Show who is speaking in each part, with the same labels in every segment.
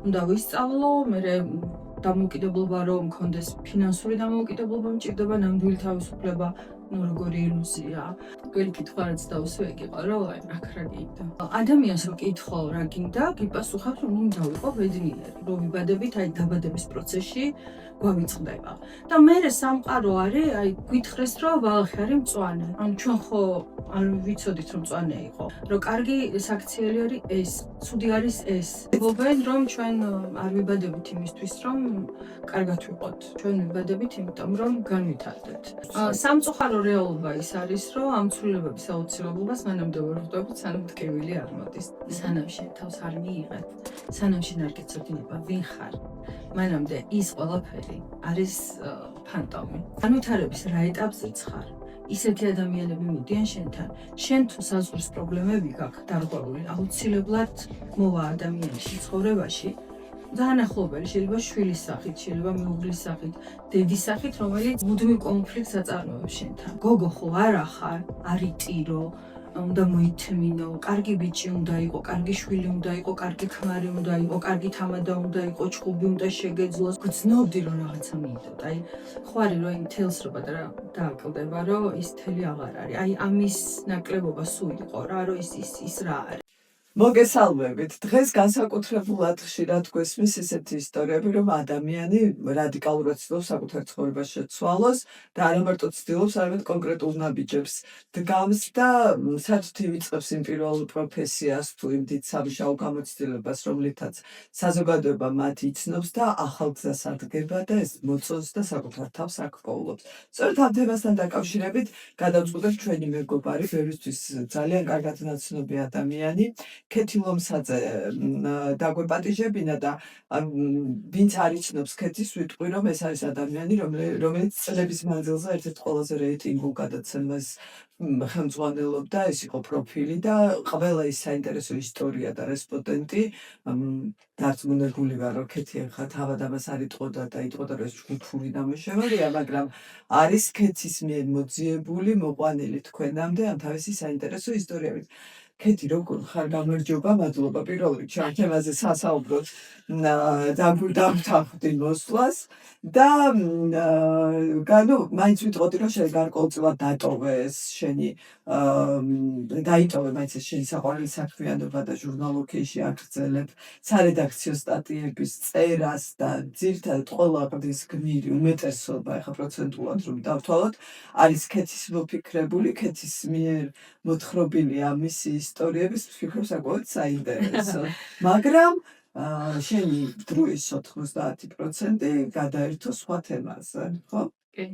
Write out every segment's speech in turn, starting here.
Speaker 1: უნდა ვისწავლო, მე დამოუკიდებლობა რომ მქონდეს ფინანსური დამოუკიდებლობა მჭირდება, ნამდვილი თავისუფლება, როგორი ილუზია. Გველი კითხვა რაც დავსვე იყო, რომ აქ რა გინდა. ადამიანს რო კითხო რა გინდა, გიპასუხებს რომ უნდა ვიყო ბედნიერი, რომ ვიბადებით აი დაბადების პროცესში გვავიწყდება. და მე სამყარო არის, აი გითხრეს რომ ბალახი არის მწვანე. ანუ ჩვენ ხო არ ვიცოდით რომ მწვანე იყო. რომ კარგი საქციელი არის ეს, ცუდი არის ეს. მეგობენ რომ ჩვენ არ ვიბადებით იმისთვის რომ კარგად ვიყოთ. ჩვენ ვიბადებით იმიტომ რომ განვითარდეთ. სამწუხარო რეალობა ის არის რომ ამ ცვლილებების აუცილებლობას მანამდე ვერ ვხვდებით, სანამ ტკივილი არ მოდის. სანამ შენ თავს არ მიიღებ, სანამ შენ არ გეცოდინება ვინ ხარ. მანამდე ის ყველაფერი არის ფანტომი. განვითარების რა ეტაპზე ხარ? ისეთი ადამიანები მოდიან შენთან. შენ თუ საზღვრის პრობლემები გაქვს დარღვევული, აუცილებლად მოვა ადამიანში ცხოვრებაში. ძალიან ახლობელი, შეიძლება შვილის სახით, შეიძლება მეუღლის სახით, დედის სახით, რომელიც მუდმივ კონფლიქტს აწარმოებს შენთან. გოგო ხო არა ხარ, არიტირო, უნდა მოითმინო, კარგი ბიჭი უნდა იყო, კარგი შვილი უნდა იყო, კარგი ქმარი უნდა იყო, კარგი თამადა უნდა იყო, ჩხუბი უნდა შეგეძლოს. გძნობდი რომ რაღაცა მიიდოთ. აი, ხო არის რომ იმ თელს რო პატარა დააკლდება, რომ ის თელი აღარ არის. აი, ამის ნაკლებობა სულ იყო რა, რომ ის რა არის.
Speaker 2: მოგესალმებით. დღეს განსაკუთრებულად ხშირად გვესმის ისეთი ისტორიები, რომ ადამიანი რადიკალურად ცდილობს საკუთარ ცხოვრებას შეცვალოს და არა მარტო ცდილობს, არამედ კონკრეტულ ნაბიჯებს დგამს და საერთოდ ივიწყებს იმ პირველ პროფესიას თუ იმ დიდ სამუშაო გამოცდილებას, რომლითაც საზოგადოება მათ იცნობს და ახალ გზას ადგება და ეს მოწონს და საკუთარ თავს აქ პოულობს. სწორედ ამ თემასთან დაკავშირებით გადავწყვიტეთ ჩვენი მეგობარი, ბევრისთვის ძალიან კარგად ნაცნობი ადამიანი, ქეთი ლომსაძე დაგვეპატიჟებინა და ვინც არ იცნობს ქეთის, ვიტყვი რომ ეს არის ადამიანი, რომელიც წლების მანძილზე ერთ-ერთ ყველაზე რეიტინგულ გადაცემას ხელმძღვანელობდა, ეს იყო პროფილი და ყველა ის საინტერესო ისტორია და რესპონდენტი დარწმუნებული ვარ, რომ ქეთი ახლა თავად ამას არ იტყოდა და იტყოდა რომ ეს ჯგუფური ნამუშევარია, მაგრამ არის ქეთის მიერ მოძიებული, მოყვანილი თქვენამდე ამ თავისი საინტერესო ისტორიებით. ქეთი როგორ ხარ? გამარჯობა, მადლობა პირველ რიგში ამ თემაზე სასაუბროთ დავთანხმდი მოსვლას და მაინც ვიტყოდი რომ შენ გარკვეულწილად დატოვე ეს შენი დაიტოვე მაინც ეს შენი საყვარელი საქმიანობა და ჟურნალოგიაში აგრძელებ სარედაქციო სტატიების წერას და ძირითადად ყველა ყდის გმირი უმეტესობა ახლა პროცენტულად რომ დავთვალოთ არის ქეთის მოფიქრებული, ქეთის მიერ მოთხრობილი ამისი ისტორიების ვფიქრობ საკმაოდ საინტერესო. მაგრამ შენი დროის 90% გადაერთო სხვა თემაზე, ხო?
Speaker 1: კი.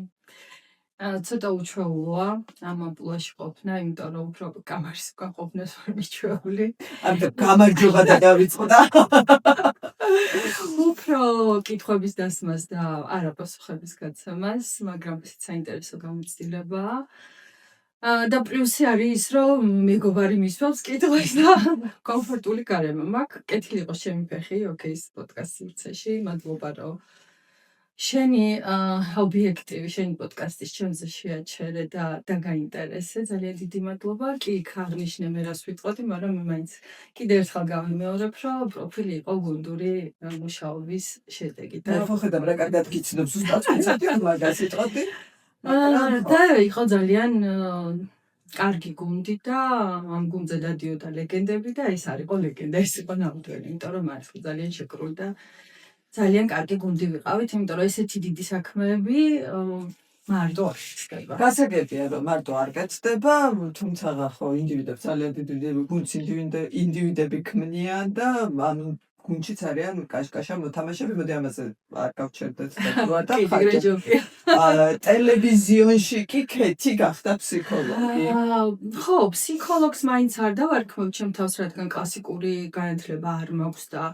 Speaker 1: ცოტა უჩვეულოა ამ ამპლუაში ყოფნა, იმიტომ რომ უფრო კამარის უკან ყოფნას ვარ მიჩვეული.
Speaker 2: ამიტომ გამარჯობა და დავიწყდა.
Speaker 1: უფრო კითხვების დასმას და არა პასუხების გაცემას, მაგრამ საინტერესო გამოცდილებაა. და პლუსი არის ის, რომ მეგობარი მისვავს კითხვას და კომფორტული გარემო მაქვს. კეთილი იყოს ჩემი ფეხი, ოკეი, ეს პოდკასტის სივრცეში. მადლობა, რომ შენი ობიექტივი, შენი პოდკასტის ჩემზე შეაჩერე და გაინტერესე. ძალიან დიდი მადლობა. კი, აღნიშნე მე რას ვიტყოდი, მაგრამ მე მაინც კიდევ ერთხელ გავიმეორებ, რომ პროფილი იყო გუნდური მუშაობის შედეგი.
Speaker 2: და ხო ხედავ რა კარგად გიცნობს ზუსტად ვიცოდი რომ მაგას ვიტყოდი.
Speaker 1: და იყო ძალიან კარგი გუნდი და ამ გუნდზე დადიოდა ლეგენდები და ეს არისო ლეგენდა, ეს იყო ნამდვილი, იმიტომ რომ არის ძალიან შეკრული და ძალიან კარგი გუნდი ვიყავით, იმიტომ რომ ესეთი დიდი საქმეები მარტო არ ხდება.
Speaker 2: გასაგებია რომ მარტო არ გეცდება, თუმცა ხო ინდივიდებს ძალიან დიდი გუნდს ინდივიდები ქმნიან და ამ გუნდშიც არიან კაშკაშა მოთამაშეები, მოდი ამაზე არ გავჩერდეთ და ტელევიზიონში კი ქეთი გახდა ფსიქოლოგი.
Speaker 1: ხო, ფსიქოლოგს მაინც არ დავარქმევ ჩემ თავს, რადგან კლასიკური განათლება არ მაქვს და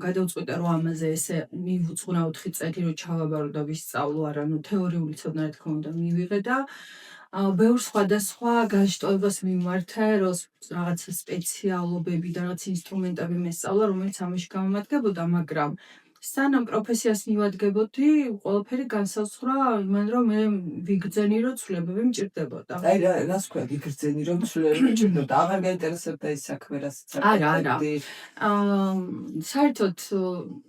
Speaker 1: გადავწყვიტე რომ ამაზე ესე მივუძღვნა 4 წელი რომ ჩავაბარო და ვისწავლო, არანუ თეორიული ცოდნა რა თქმა უნდა მივიღე და ბევრ სხვადასხვა განშტოებას მიმართე, რომ რაღაცა სპეციალობები და რაღაც ინსტრუმენტები მესწავლა, რომელიც ამაში გამომადგებოდა, მაგრამ სანამ პროფესიას მივადგებოდი, ყველაფერი განსაზღვრა იმან, რომ მე ვიგრძენი, რომ ცვლილებები მჭირდებოდა.
Speaker 2: აი რას ქვია გიგრძენი რომ ცვლილებები მჭირდებოდა? აღარ გაინტერესებდა ის საქმე, რასაც
Speaker 1: არა.
Speaker 2: აკეთებდი?
Speaker 1: საერთოდ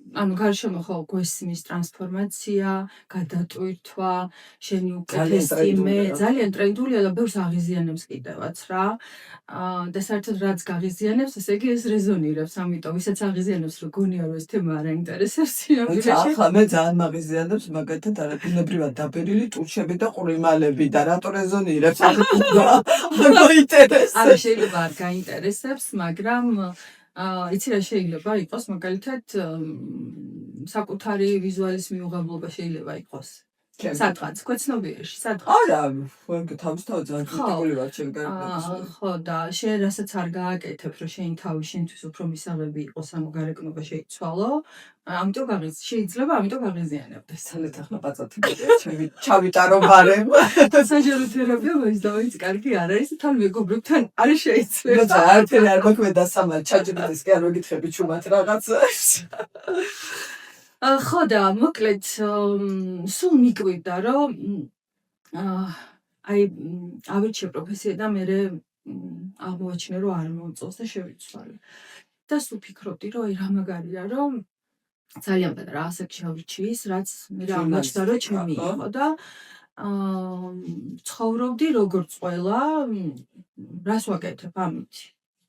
Speaker 1: ანუ გარშემო ხო გვესმის ტრანსფორმაცია, გადატვირთვა, შენი უკეთესი მე, ძალიან ტრენდულია და ბევრს აღიზიანებს კიდევაც რა. და საერთოდ რაც გაღიზიანებს, ესე იგი ეს რეზონირებს, ამიტომ ვისაც აღიზიანებს, რომ გონია რომ ეს თემა არ აინტერესებს სინამდვილეში.
Speaker 2: ახლა მე ძალიან მაღიზიანებს მაგალითად არადინებრივად დაბერილი ტუჩები და ყურიმალები და რატო რეზონირებს? არ მოინტერესებს.
Speaker 1: არა, შეიძლება არ გაინტერესებს, მაგრამ იცი რა შეიძლება იყოს, მაგალითად საკუთარი ვიზუალის მიუღებლობა შეიძლება იყოს. სადღაც, ქვეცნობიერში, სადღაც.
Speaker 2: არა, თავისთავად ძალიან კრიტიკული ვარ ჩემ გარკვევაში.
Speaker 1: ხო და შენ რასაც არ გააკეთებ, რომ შენი თავი შენთვის უფრო მისაღები იყოს, ანუ გარეკნობა შეიცვალო, შეიძლება ამიტომ გაღიზიანებდეს.
Speaker 2: სალეთ ახლა პაწათი ჩემი ჩავიტარო ბარემ.
Speaker 1: საჯარო თერაპია მაინც და მაინც კარგი არ არის, თან მეგობრებთან არ შეიძლება.
Speaker 2: როცა არაფერი არ მაქვს მე დასამალ ChatGPT-ს კი არ მოგითხები ჩუმად რაღაცას.
Speaker 1: ხო და მოკლედ სულ მიკვირდა რომ აი ავირჩიე პროფესია და მე აღმოაჩინე რომ არ მომწონს და შევიცვალე. და სულ ფიქრობდი რომ აი რა მაგარია რომ ძალიან პატარა ასაკში ავირჩიეს, რაც მე აღმოჩნდა რომ ჩემი იყო და ცხოვრობდი როგორც ყველა, რას ვაკეთებ ამით.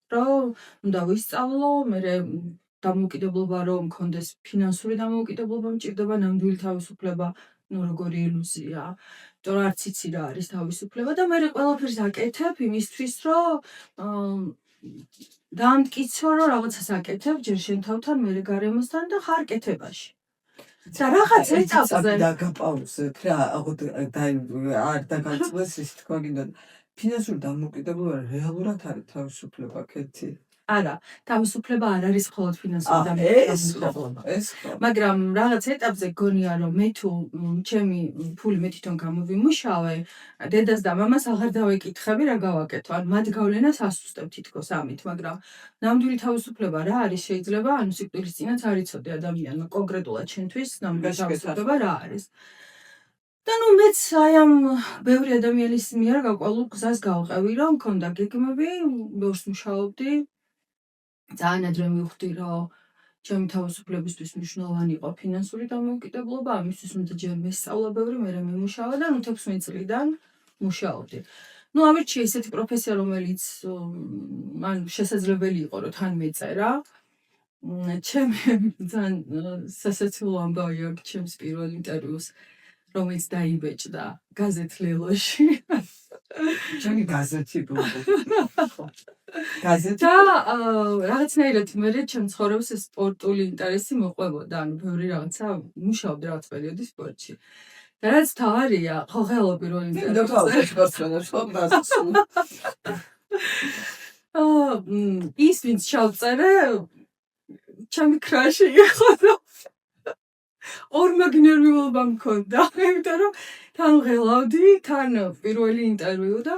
Speaker 1: რომ უნდა ვისწავლო, მე დამოუკიდებლობა რომ მქონდეს ფინანსური დამოუკიდებლობა მჭირდება, ნამდვილი თავისუფლება, ნუ როგორი ილუზია. იმიტომ რომ არც იცი რა არის თავისუფლება და მე ყველაფერს აკეთებ იმისთვის, რომ დაამტკიცო, რომ რაღაცას აკეთებ ჯერ შენ თავთან, მე გარემოსთან და ხარ კეთებაში. და რაღაც ეტაპზე
Speaker 2: დაგაპაუზებ რა, არ დაგაწყვეს ის თქვა გინდა. ფინანსური დამოუკიდებლობა რეალურად არის თავისუფლება კეთი.
Speaker 1: არა, თავისუფლება არ არის მხოლოდ ფინანსური დამოუკიდებლობა.
Speaker 2: ეს ხო.
Speaker 1: მაგრამ რაღაც ეტაპზე გონია რომ მე თუ ჩემი ფული მე თვითონ გამოვიმუშავე, დედას და მამას აღარ დავეკითხები რა გავაკეთო. ან მათ გავლენას ასუსტებ თითქოს ამით, მაგრამ ნამდვილი თავისუფლება რა არის შეიძლება, ანუ სიკვდილის წინაც არ იცოდე ადამიანმა კონკრეტულად შენთვის ნამდვილი თავისუფლება რა არის. და ნუ მეც აი ამ ბევრი ადამიანის მიერ გაყვალულ გზას გავყევი, რომ მქონდა გეგმები, ბევრს მუშაობდი. ძალიან ადრე მივხვდი, რომ ჩემი თავისუფლებისთვის მნიშვნელოვანი იყო ფინანსური დამოუკიდებლობა, ამისთვის უნდა ჯერ მესწავლა ბევრი, მერე მიმუშავა და ნუ 16 წლიდან მუშაობდი. ნუ ავირჩიე ესეთი პროფესია, რომელიც ანუ შესაძლებელი იყო, რომ თან მეწერა. ჩემი ძალიან სასაცილო ამბავი აქვს ჩემს პირველ ინტერვიუს, რომელიც დაიბეჭდა გაზეთ ლელოში.
Speaker 2: ჩემი გაზეთი ბლოგი. გაზეთი
Speaker 1: და რაღაცნაირად მე ჩემ ცხოვრებას ეს სპორტული ინტერესი მოყვებოდა, ანუ ბევრი რაღაცა მუშაობდი რაღაც პერიოდი სპორტში. და რაც თავარია, ხო ხელო პირველ ინტერვიუზე. ის ვინც ჩავწერე, ჩემი კრაში იყო და ორმა გნერვიულობა მქონდა, იმიტომ რომ თან ღელავდი, თან პირველი ინტერვიუ და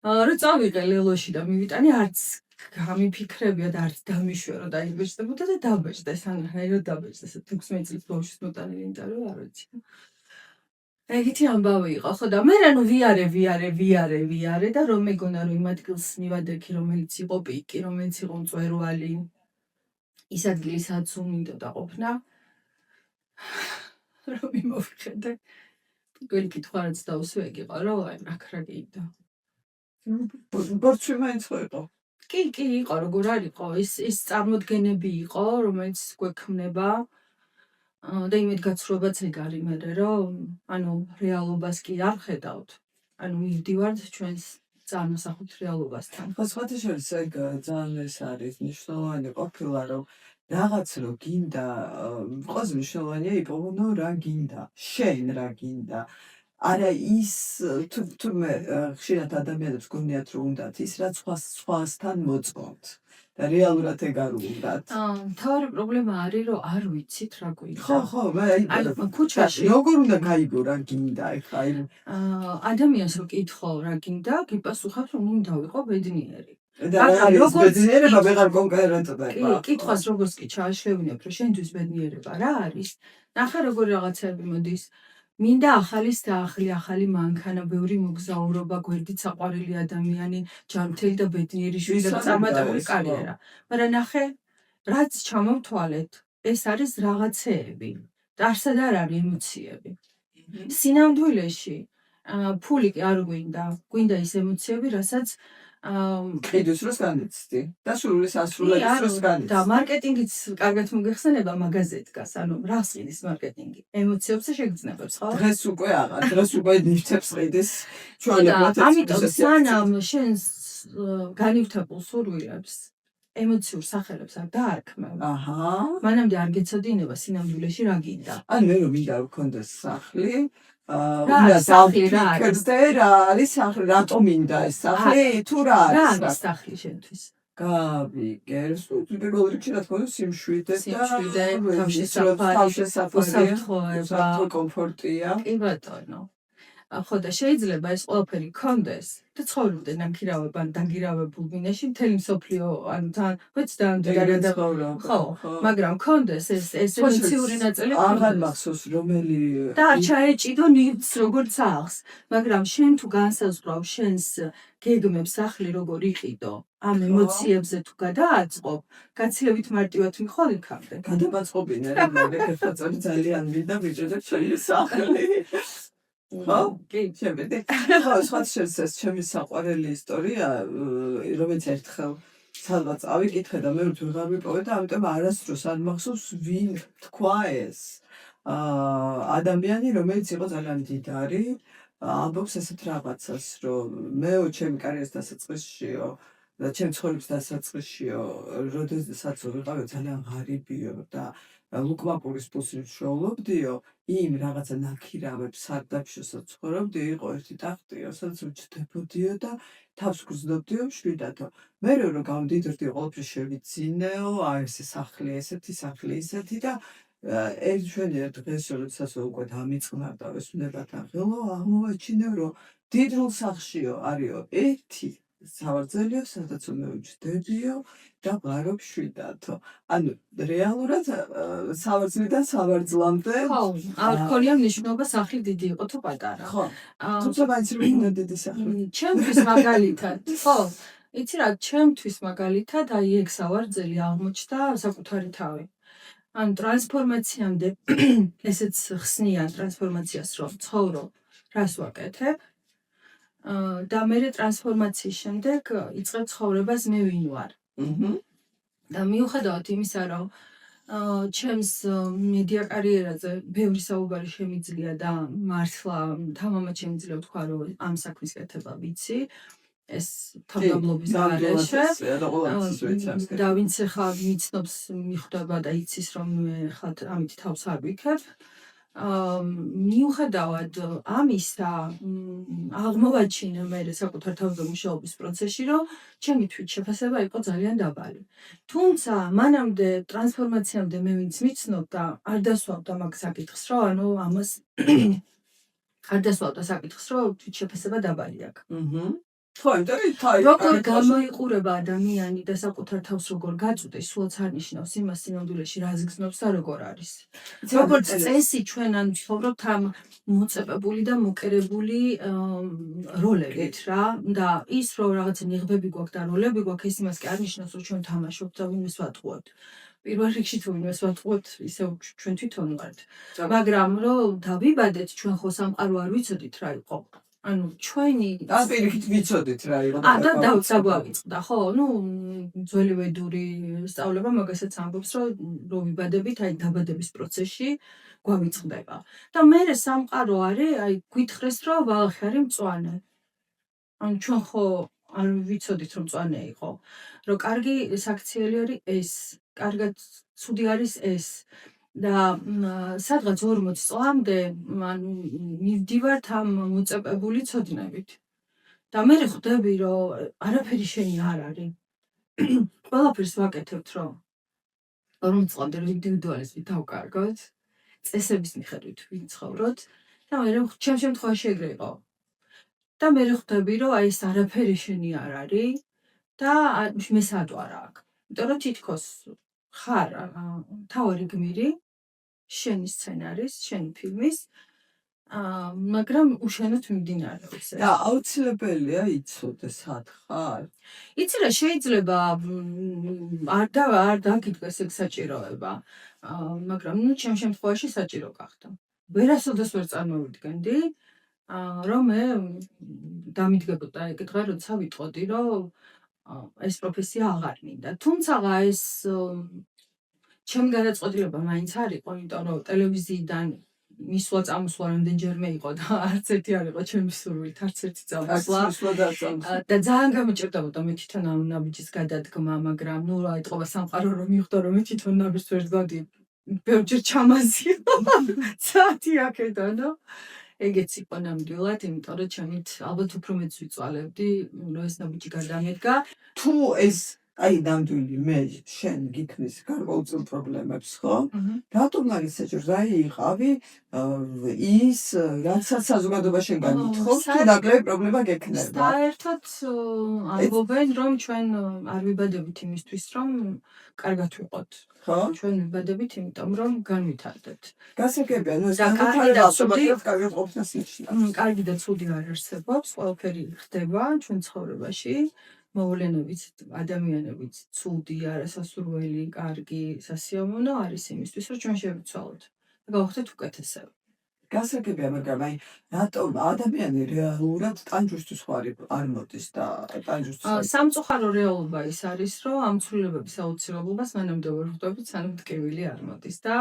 Speaker 1: რომ წავიღე ლელოში და მივიტანი, არც გამიფიქრებია და არც დამიშვერო დაიბეჭდებოდა და დაბეჭდეს, ანაირად დაბეჭდეს. 16 წლის ბავშვის მოტანილი ინტერვიუ არ ვიცი. ეგეთი ამბავი იყო, ხო და მე ანუ ვიარე და რომ მეგონა რომ იმ ადგილს მივადექი, რომელიც იყო პიკი, რომელიც იყო მწვერვალი, ის ადგილი სადაც უმინდოდა ყოფნა. რომ იმოვხედე. პირველი კითხვა რაც დავუსვეგ იყო, რომ აი რა გინდა.
Speaker 2: ბორცვი მაინც ხო იყო?
Speaker 1: კი, იყო, როგორ არ იყო, ის წარმოდგენები იყო, რომელიც გვექმნება და იმედგაცრუებაც ეგ არის მერე, რომ ანუ რეალობას კი არ ხედავთ. ანუ მივდივართ ჩვენს წარმოსახვის რეალობასთან.
Speaker 2: ხო, სხვათა შორის ეგ ძალიან ეს არის მნიშვნელოვანი ყოფილა, რომ რაღაც რო გინდა, ყველაზე მნიშვნელოვანია იპოვო რა გინდა, შენ რა გინდა. არა ის თურმე ხშირად ადამიანებს გონიათ რომ უნდათ ის რაც სხვასთან მოწყობთ და რეალურად ეგ არ უნდათ.
Speaker 1: მთავარი პრობლემა არის რომ არ ვიცით რა გვინდა.
Speaker 2: ხო,
Speaker 1: აი ქუჩაში
Speaker 2: როგორ უნდა გაიგო რა გინდა ეხლა
Speaker 1: ადამიანს რო კითხო რა გინდა, გიპასუხებს რომ უნდა ვიყო ბედნიერი.
Speaker 2: და ეს ბედნიერება ვეღარ კონკრეტდება.
Speaker 1: კითხვას როგორც კი ჩააშლევინებ, რომ შენთვის ბედნიერება რა არის? ნახე როგორ რაღაცები მოდის. მინდა ახალის ახალი მანქანა, ბევრი მოგზაურობა, გვერდით საყვარელი ადამიანი, ჯანმრთელი და ბედნიერი შვილები, წარმატებული კარიერა. მაგრამ ნახე, რაც ჩამოვთვალეთ, ეს არის რაღაცეები. არსად არ არის ემოციები. სინამდვილეში ფული კი არ გვინდა ის ემოციები, რასაც
Speaker 2: ყიდვის დროს განიცდი და სრული სასრულების დროს განიცდი.
Speaker 1: და მარკეტინგიც კარგად მოგეხსენება მაგაზე დგას, ანუ რას ყიდის მარკეტინგი? ემოციებს და შეგრძნებებს, ხო?
Speaker 2: დღეს უკვე ნივთებს ყიდის ჩვენებად.
Speaker 1: ამიტომ სანამ შენს განივთებულ სურვილებს ემოციურ სახელებს არ დაარქმევ. მანამდე არ გეცოდინება სინამდვილეში რა გინდა.
Speaker 2: მე რომ მინდა გქონდეს სახლი, უნდა დავფიქრდე რა არის სახლი, რატომ მინდა ეს სახლი, თუ რა არის
Speaker 1: სახლი შენთვის?
Speaker 2: გავიგერს, პირველ რიგში რა თქმა უნდა სიმშვიდე და
Speaker 1: თავშესაფარი,
Speaker 2: უსაფრთხო კომფორტია.
Speaker 1: კი ბატონო. ხო და შეიძლება ეს ყველაფერი გქონდეს და ცხოვრობდე ნანგირავებან დაგირავებულ ბინაში მთელი მსოფლიო ანუ თან ვეცდამდე და ხო მაგრამ გქონდეს ეს ემოციური ნაწილი
Speaker 2: აღარ მახსოვს რომელი
Speaker 1: და არ ჩაეჭიდო ნივთს როგორც აღს მაგრამ შენ თუ განსაზღვრავ შენს გეგმებს სახლი როგორ იყიდო ამ ემოციებზე თუ გადააწყობ გაცილებით მარტივად მიხვალ იქამდე
Speaker 2: გადაბაწყობინე რა მოგეკეთება ძალიან მინდა ბიჭო ჩემი სახლი ხო? კი, შემდეგი. ხო, სხვა შეიძლება ჩემი საყვარელი ისტორია, რომელიც ერთხელ სადღაც ავიკითხე და მე ვეღარ ვიპოვე და ამიტომ არასდროს არ მახსოვს ვინ თქვა ეს. ადამიანი, რომელიც იყო ძალიან მდიდარი, ამბობს ესეთ რაღაცას, რომ მეო ჩემი კარიერის დასაწყისშიო და ჩემი ცხოვრების დასაწყისშიო, როდესაც ვიყავი ძალიან ღარიბიო და ლუკმაპურის პულსი ვშოულობდიო, იმ რაღაცა ნაქირავებს სარდაფშოსაც ცხოვრობდი, იყო ერთი ტახტიო, სადაც ვჩდებოდიო და თავს გრძნობდიო მშვიდათო. მე რომ გავდიდრდიო ყველაფერს შევიძინეო, ეს სახლი ესეთი, სახლი ისეთი და ჩვენი დღეს როდესაც უკვე დამიწყნარდა ეს უნებათან ღილო, აღმოვაჩინე რომ დიდრულ სახლშიო არისო ერთი სავარძელიო, სადაც მე ვჩდებიო და ვარო მშვიდათო. ანუ რეალურად სავარძლიდან სავარძლამდე
Speaker 1: ხო, არ ქონია მნიშვნელობა სახლი დიდი იყო თუ პატარა.
Speaker 2: ხო. თუმცა მაინც რომ უნდა დიდი სახლი.
Speaker 1: ჩემთვის მაგალითად, ხო. იცი რა, ჩემთვის მაგალითად აი ეგ სავარძელი აღმოჩნდა საკუთარი თავი. ანუ ტრანსფორმაციამდე ესეც ხსნიან ტრანსფორმაციას რომ ცხოვრო, რას ვაკეთებ? და მე ტრანსფორმაციის შემდეგ იწყებ ცხოვრებას მე ვინ ვარ. და მიუხედავად იმისა, რომ ჩემს მედია კარიერაზე ბევრი საუბარი შემიძლია და მართლა თამამად შემიძლია ვთქვა, რომ ამ საქმის კეთება ვიცი. ეს თავდამლობის გარეშე და ვინც ახლა მიცნობს მიხვდება და იცის რომ მე ხა ამით თავს არ ვიქებ. მიუხედავად ამისა აღმოვაჩინე მე საკუთარ თავზე მუშაობის პროცესში რომ ჩემი თვითშეფასება იყო ძალიან დაბალი. თუმცა მანამდე ტრანსფორმაციამდე მე ვინც მიცნობდა არ დასვავდა მაგ საკითხს რომ ანუ ამას არ დასვავდა საკითხს რომ თვითშეფასება დაბალი აქვს.
Speaker 2: ხო, იმიტომ
Speaker 1: როგორ გამოიყურება ადამიანი და საკუთარ თავს როგორ გაწუდეს, სულაც არ ნიშნავს იმას სინამდვილეში რას გრძნობს და როგორ არის. როგორც წესი ჩვენ ან ცხოვრობთ ამ მოწეპებული და მოკერებული როლებით რა და ის რომ რაღაცა ნიღბები გვაქვს და როლები გვაქვს ეს იმას კი არ ნიშნავს რომ ჩვენ თამაშობთ და ვინმეს ვატყუებთ. პირველ რიგში თუ ვინმეს ვატყუებთ, ისევ ჩვენ თვითონ ვართ. მაგრამ რომ დავიბადეთ ჩვენ ხო სამყარო არ ვიცოდით რა იყო. ანუ ჩვენი
Speaker 2: პირიქით ვიცოდით რა იყო
Speaker 1: და დავწავავიწყდა ხო ნუ ძველი ვედური სწავლება მაგასაც ამბობს რომ ვიბადებით აი დაბადების პროცესში გვავიწყდება და მე სამყარო არის აი გვითხრეს რომ ვალახი არის მწვანე ანუ ჩვენ ხო არ ვიცოდით რომ მწვანე იყო რომ კარგი საქციელი არის ეს კარგად ცუდი არის ეს და სადღაც 40 წლამდე მივდივართ ამ მოწეპებული ცოდნებით. და მე ხვდები რომ არაფერი შენი არ არის. ყველაფერს ვაკეთებთ რომ 40 წლამდე რომ ინდივიდუალიზმით დავკარგოთ, წესების მიხედვით ვიცხოვროთ და მე ჩემ შემთხვევაში ეგრე იყო. და მე ხვდები რომ აი ეს არაფერი შენი არ არის და მე საჭვარა აქ. იმიტომ რომ თითქოს ხარ თავარი გმირი შენი სცენარის, შენი ფილმის, მაგრამ უშენოდ მიმდინარეობს ეს.
Speaker 2: და აუცილებელია იცოდე სად ხარ.
Speaker 1: იცი რა შეიძლება არ დაგიდგეს ეგ საჭიროება, მაგრამ ჩემ შემთხვევაში საჭირო გახდა. ვერასოდეს ვერ წარმოვიდგენდი, რომ მე დამიდგებოდა ეკითხა, როცა ვიტყოდი, რომ ეს პროფესია აღარ მინდა. თუმცა ეს ჩემი გადაწყვეტილება მაინც არ იყო, იმიტომ რომ ტელევიზიიდან მისვლა წამოსვლა რამდენჯერმე იყო და არც ერთი არ იყო ჩემი სურვილით, არც ერთი წამოსვლა. და ძალიან გამიჭირდებოდა მე თვითონ ამ ნაბიჯის გადადგმა, მაგრამ ნუ რა ეთყობა სამყარო რომ მივხვდა რომ მე თვითონ ნაბიჯს ვერ ვდგოდი, ბევრჯერ ჩამაზია. საათი აქედანო. ეგეც იყო ნამდვილად, იმიტომ რომ ჩემით ალბათ უფრო მეც ვიწვალებდი, რომ ეს ნაბიჯი გადამედგა.
Speaker 2: თუ ეს აი ნამდვილი მე შენ გიქნის გარკვეულწილ პრობლემებს, ხო? რატომ არის საჭირო? რა იყავი ის რასაც საზოგადოებაში განვითხოვს, თუ ნაკლები პრობლემა გექნება.
Speaker 1: საერთოდ ამბობენ, რომ ჩვენ არ ვიბადებით იმისთვის, რომ კარგად ვიყოთ.
Speaker 2: ხო?
Speaker 1: ჩვენ ვიბადებით იმიტომ, რომ განვითარდეთ.
Speaker 2: გასაგებია, ნუ ეს
Speaker 1: და კარგი და
Speaker 2: განვითარება
Speaker 1: ცუდი-
Speaker 2: კარგი ყოფნის ნიშნავს.
Speaker 1: კარგი და ცუდი არ არსებობს, ყველაფერი ხდება ჩვენ ცხოვრებაში. მოვლენებით, ადამიანებით, ცუდი, არასასურველი, კარგი, სასიამოვნო არის იმისთვის, რომ ჩვენ შევიცვალოთ და გავხდეთ უკეთესები.
Speaker 2: გასაგებია, მაგრამ აი რატომ ადამიანი რეალურად ტანჯვისთვის არ მოდის და ტანჯვისთვის
Speaker 1: სამწუხარო რეალობა ის არის, რომ ამ ცვლილებების აუცილებლობას მანამდე ვერ ხვდებით, სანამ ტკივილი არ მოდის და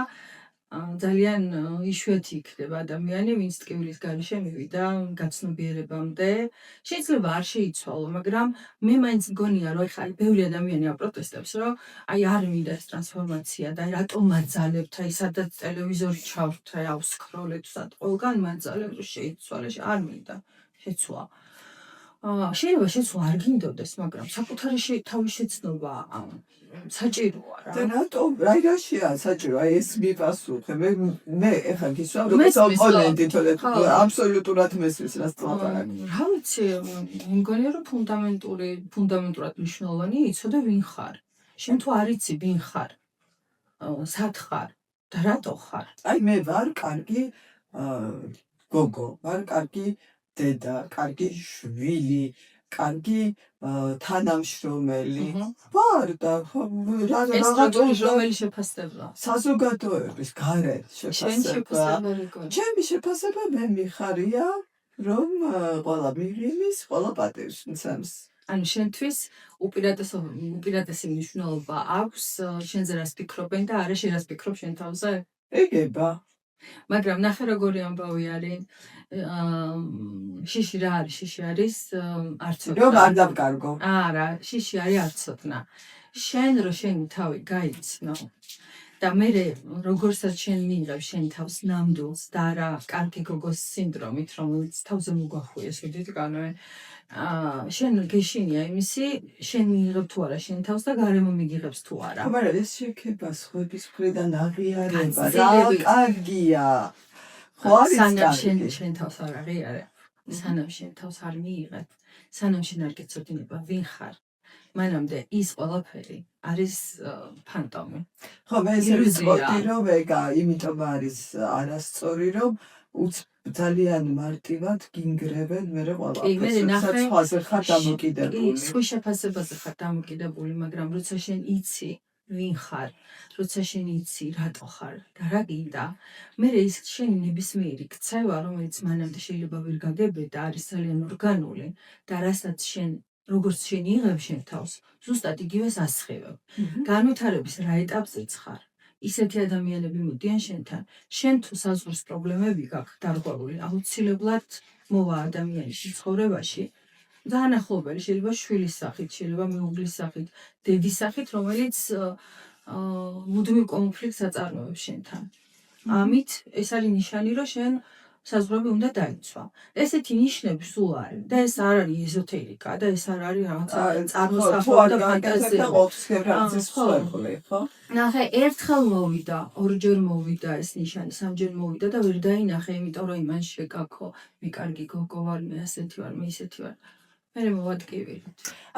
Speaker 1: ძალიან იშვიათი იქნება ადამიანი, ვინც ტკივილის გარეშე მივიდა გაცნობიერებამდე. შეიძლება არ შეიცვალო, მაგრამ მე მაინც მგონია, რომ ეხლა ბევრი ადამიანი აპროტესტებს, რომ აი არ მინდა ეს ტრანსფორმაცია და რატომ მაძალებთ, აი სადაც ტელევიზორი ჩავრთ, აი ავსკროლეთ, სად ყველგან მაძალებთ, რომ შეიცვალე, არ მინდა შეცვლა. შეიძლება შეცვლა არ გინდოდეს, მაგრამ საკუთარი თავის შეცნობა საჭიროა რა.
Speaker 2: და რატომ აი რაშია საჭირო? აი ეს მიპასუხე. მე ეხლა გისვამ როგორც ოპონენტი, თორე აბსოლუტურად მესმის რას ლაპარაკი.
Speaker 1: რა ვიცი, მგონია რომ ფუნდამენტურად მნიშვნელოვანი იცოდე ვინ ხარ. შენ თუ არ იცი ვინ ხარ, სად ხარ და რატო ხარ.
Speaker 2: აი მე ვარ კარგი გოგო, ვარ კარგი დედა, კარგი შვილი, კარგი თანამშრომელი. ვარ და
Speaker 1: ეს რომელი შეფასება?
Speaker 2: საზოგადოების გარეთ
Speaker 1: შენ შეფასება როგორ?
Speaker 2: ჩემი შეფასება მე მიხარია, რომ ყველა მიღიმის, ყველა პატივს მცემს.
Speaker 1: ანუ შენთვის უპირატესი მნიშვნელობა აქვს შენზე რას ფიქრობენ და არა შენ რას ფიქრობ შენ თავზე?
Speaker 2: ეგება.
Speaker 1: მაგრამ ნახე როგორი ამბავი არის. შიში რა არის? შიში არის არცოდნა.
Speaker 2: რომ არ დავკარგო.
Speaker 1: არა, შიში არის არცოდნა. შენ რო შენი თავი გაიცნო და მე როგორცაც შენ მიიღებ შენ თავს ნამდვილს და არა კარგი გოგოს სინდრომით, რომელიც თავზე მოგახვიეს უდიდკანვე. შენ გეშინია იმისი, შენ მიიღებ თუ არა შენ თავს და გარემო მიგიღებს თუ არა.
Speaker 2: მაგრამ ეს შექება სხვების მხრიდან აღიარება რა კარგია. ხო არის
Speaker 1: სანამ შენ თავს არ აღიარებ, სანამ შენ თავს არ მიიღებ, სანამ შენ არ გეცოდინება ვინ ხარ, მანამდე ის ყველაფერი არის ფანტომი.
Speaker 2: ხო, მე ესე ვიტყოდი, რომ ეგა იმიტომ არის არასწორი, რომ ძალიან მარტივად გინგრევენ მერე ყველაფერს, სხვაზე ხარ დამოკიდებული.
Speaker 1: სხვის შეფასებაზე ხარ დამოკიდებული, მაგრამ როცა შენ იცი ვინ ხარ, როცა შენ იცი რატო ხარ და რა გინდა, მე ის შენი ნებისმიერი ქცევა, რომელიც მანამდე შეიძლება ვერ გაგებე და არის ძალიან ორგანული და რასაც შენ როგორც შენ იღებ შენ თავს, ზუსტად იგივეს ასხივებ. განვითარების რა ეტაპზეც ხარ. ისეთი ადამიანები მოდიან შენთან. შენ თუ საზღვრის პრობლემები გაქვს დარღვევული, აუცილებლად მოვა ადამიანის ცხოვრებაში. დაანახობელი შეიძლება შვილის სახით, შეიძლება მეუღლის სახით, დედის სახით, რომელიც მუდმივ კონფლიქტს აწარმოებს შენთან. ამით ეს არის ნიშანი, რომ შენ საზღვრები უნდა დაიცვა. ესეთი ნიშნები სულ არის და ეს არ არის ეზოთერიკა და ეს არ არის რაღაცა წარმოსახვა და ფანტაზია. ნახე, ერთხელ მოვიდა, ორჯერ მოვიდა ეს ნიშანი, სამჯერ მოვიდა და ვერ დაინახე, იმიტომ რომ იმან შეგაქო, მე კარგი გოგო ვარ, მე ასეთი ვარ, მე ისეთი ვარ. მე მოვადგივილით.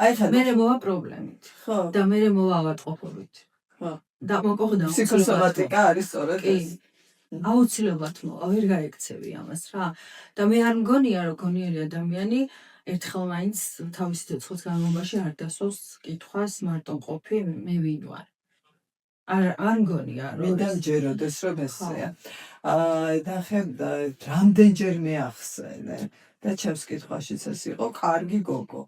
Speaker 2: აი ხა
Speaker 1: მე მოვა პრობლემით
Speaker 2: ხო
Speaker 1: და მე მოვა ავატყოფობით.
Speaker 2: ხო
Speaker 1: და მოყოხდა
Speaker 2: ფსიქოსომატიკა არის სწორედ
Speaker 1: კი.
Speaker 2: ეს
Speaker 1: აუცილებლად მოვა, ვერ გაექცევი ამას რა. და მე არ მგონია, რომ გონიერი ადამიანი ერთხელ მაინც თავისი ცოცხლის განმავლობაში არ დასვავს კითხვას მარტო ყოფი მე ვინ ვარ. არ მგონია, რომ
Speaker 2: მინდა
Speaker 1: ეს
Speaker 2: მჯეროდეს რომ ესეა. ნახე რამდენჯერ მეახსენე და ჩემს კითხვაშიც ეს იყო კარგი გოგო.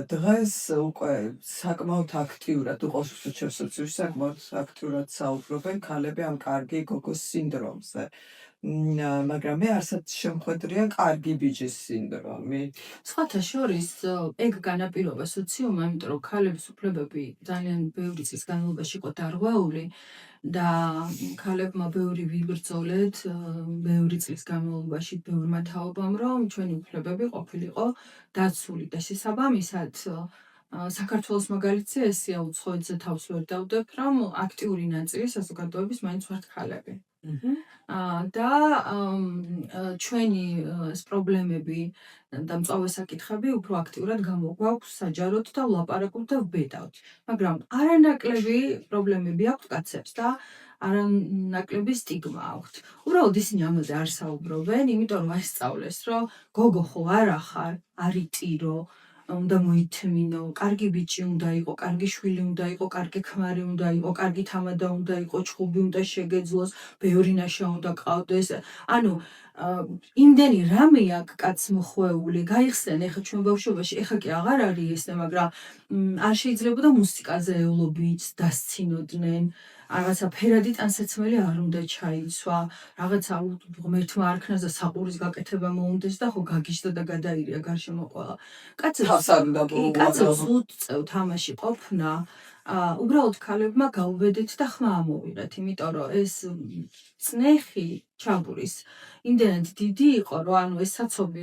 Speaker 2: დღეს უკვე საკმაოდ აქტიურად უყურს ჩემს სოციუმში საკმაოდ აქტიურად საუბრობენ ქალები ამ კარგი გოგოს სინდრომზე. მაგრამ მე არსად შემხედრიან კარგი ბიჭის სინდრომი.
Speaker 1: სხვათა შორის ეგ განაპირობა სოციუმმა, იმიტომ რომ ქალების უფლებები ძალიან ბევრი წლის განმავლობაში იყო დარღვეული და ქალებმა ბევრი ვიბრძოლეთ ბევრი წლის განმავლობაში ბევრმა თაობამ, რომ ჩვენი უფლებები ყოფილიყო დაცული და შესაბამისად საქართველოს მაგალითზე ესეა უცხოეთზე თავს ვერ დავდებ, რომ აქტიური ნაწილი საზოგადოების მაინც ვართ ქალები. და ჩვენი ეს პრობლემები და მწვავე საკითხები უფრო აქტიურად გამოგვაქვს საჯაროდ და ვლაპარაკობთ და ვბედავთ. მაგრამ არანაკლები პრობლემები აქვთ კაცებს და არანაკლები სტიგმა აქვთ. უბრალოდ ისინი ამაზე არ საუბრობენ, იმიტომ რომ ასწავლეს, რომ გოგო ხო არა ხარ, არ იტირო, უნდა მოითმინო, კარგი ბიჭი უნდა იყო, კარგი შვილი უნდა იყო, კარგი ქმარი უნდა იყო, კარგი თამადა უნდა იყო, ჩხუბი უნდა შეგეძლოს, ბევრი ნაშა უნდა ყავდეს. ანუ იმდენი რამე აქვს კაცს მოხვეული, გაიხსენ ეხა ჩვენ ბავშვობაში, ეხა კი აღარ არის ესე, მაგრამ არ შეიძლებოდა მუსიკაზე ეულობით დასცინოდნენ. რაღაცა ფერადი ტანსაცმელი არ უნდა ჩაიცვა, რაღაცა ღმერთმა არქნას და საყურის გაკეთება მოუნდეს და ხო გაგიჟდა და გადაირია გარშემო ყველა.
Speaker 2: თავს არ უნდა
Speaker 1: კაცებს უწევ თამაში ყოფნა, უბრალოდ ქალებმა გაუბედეთ და ხმა ამოვიღეთ, იმიტომ რომ ეს წნეხი ჩაბურის იმდენად დიდი იყო, რომ ანუ ეს საცობი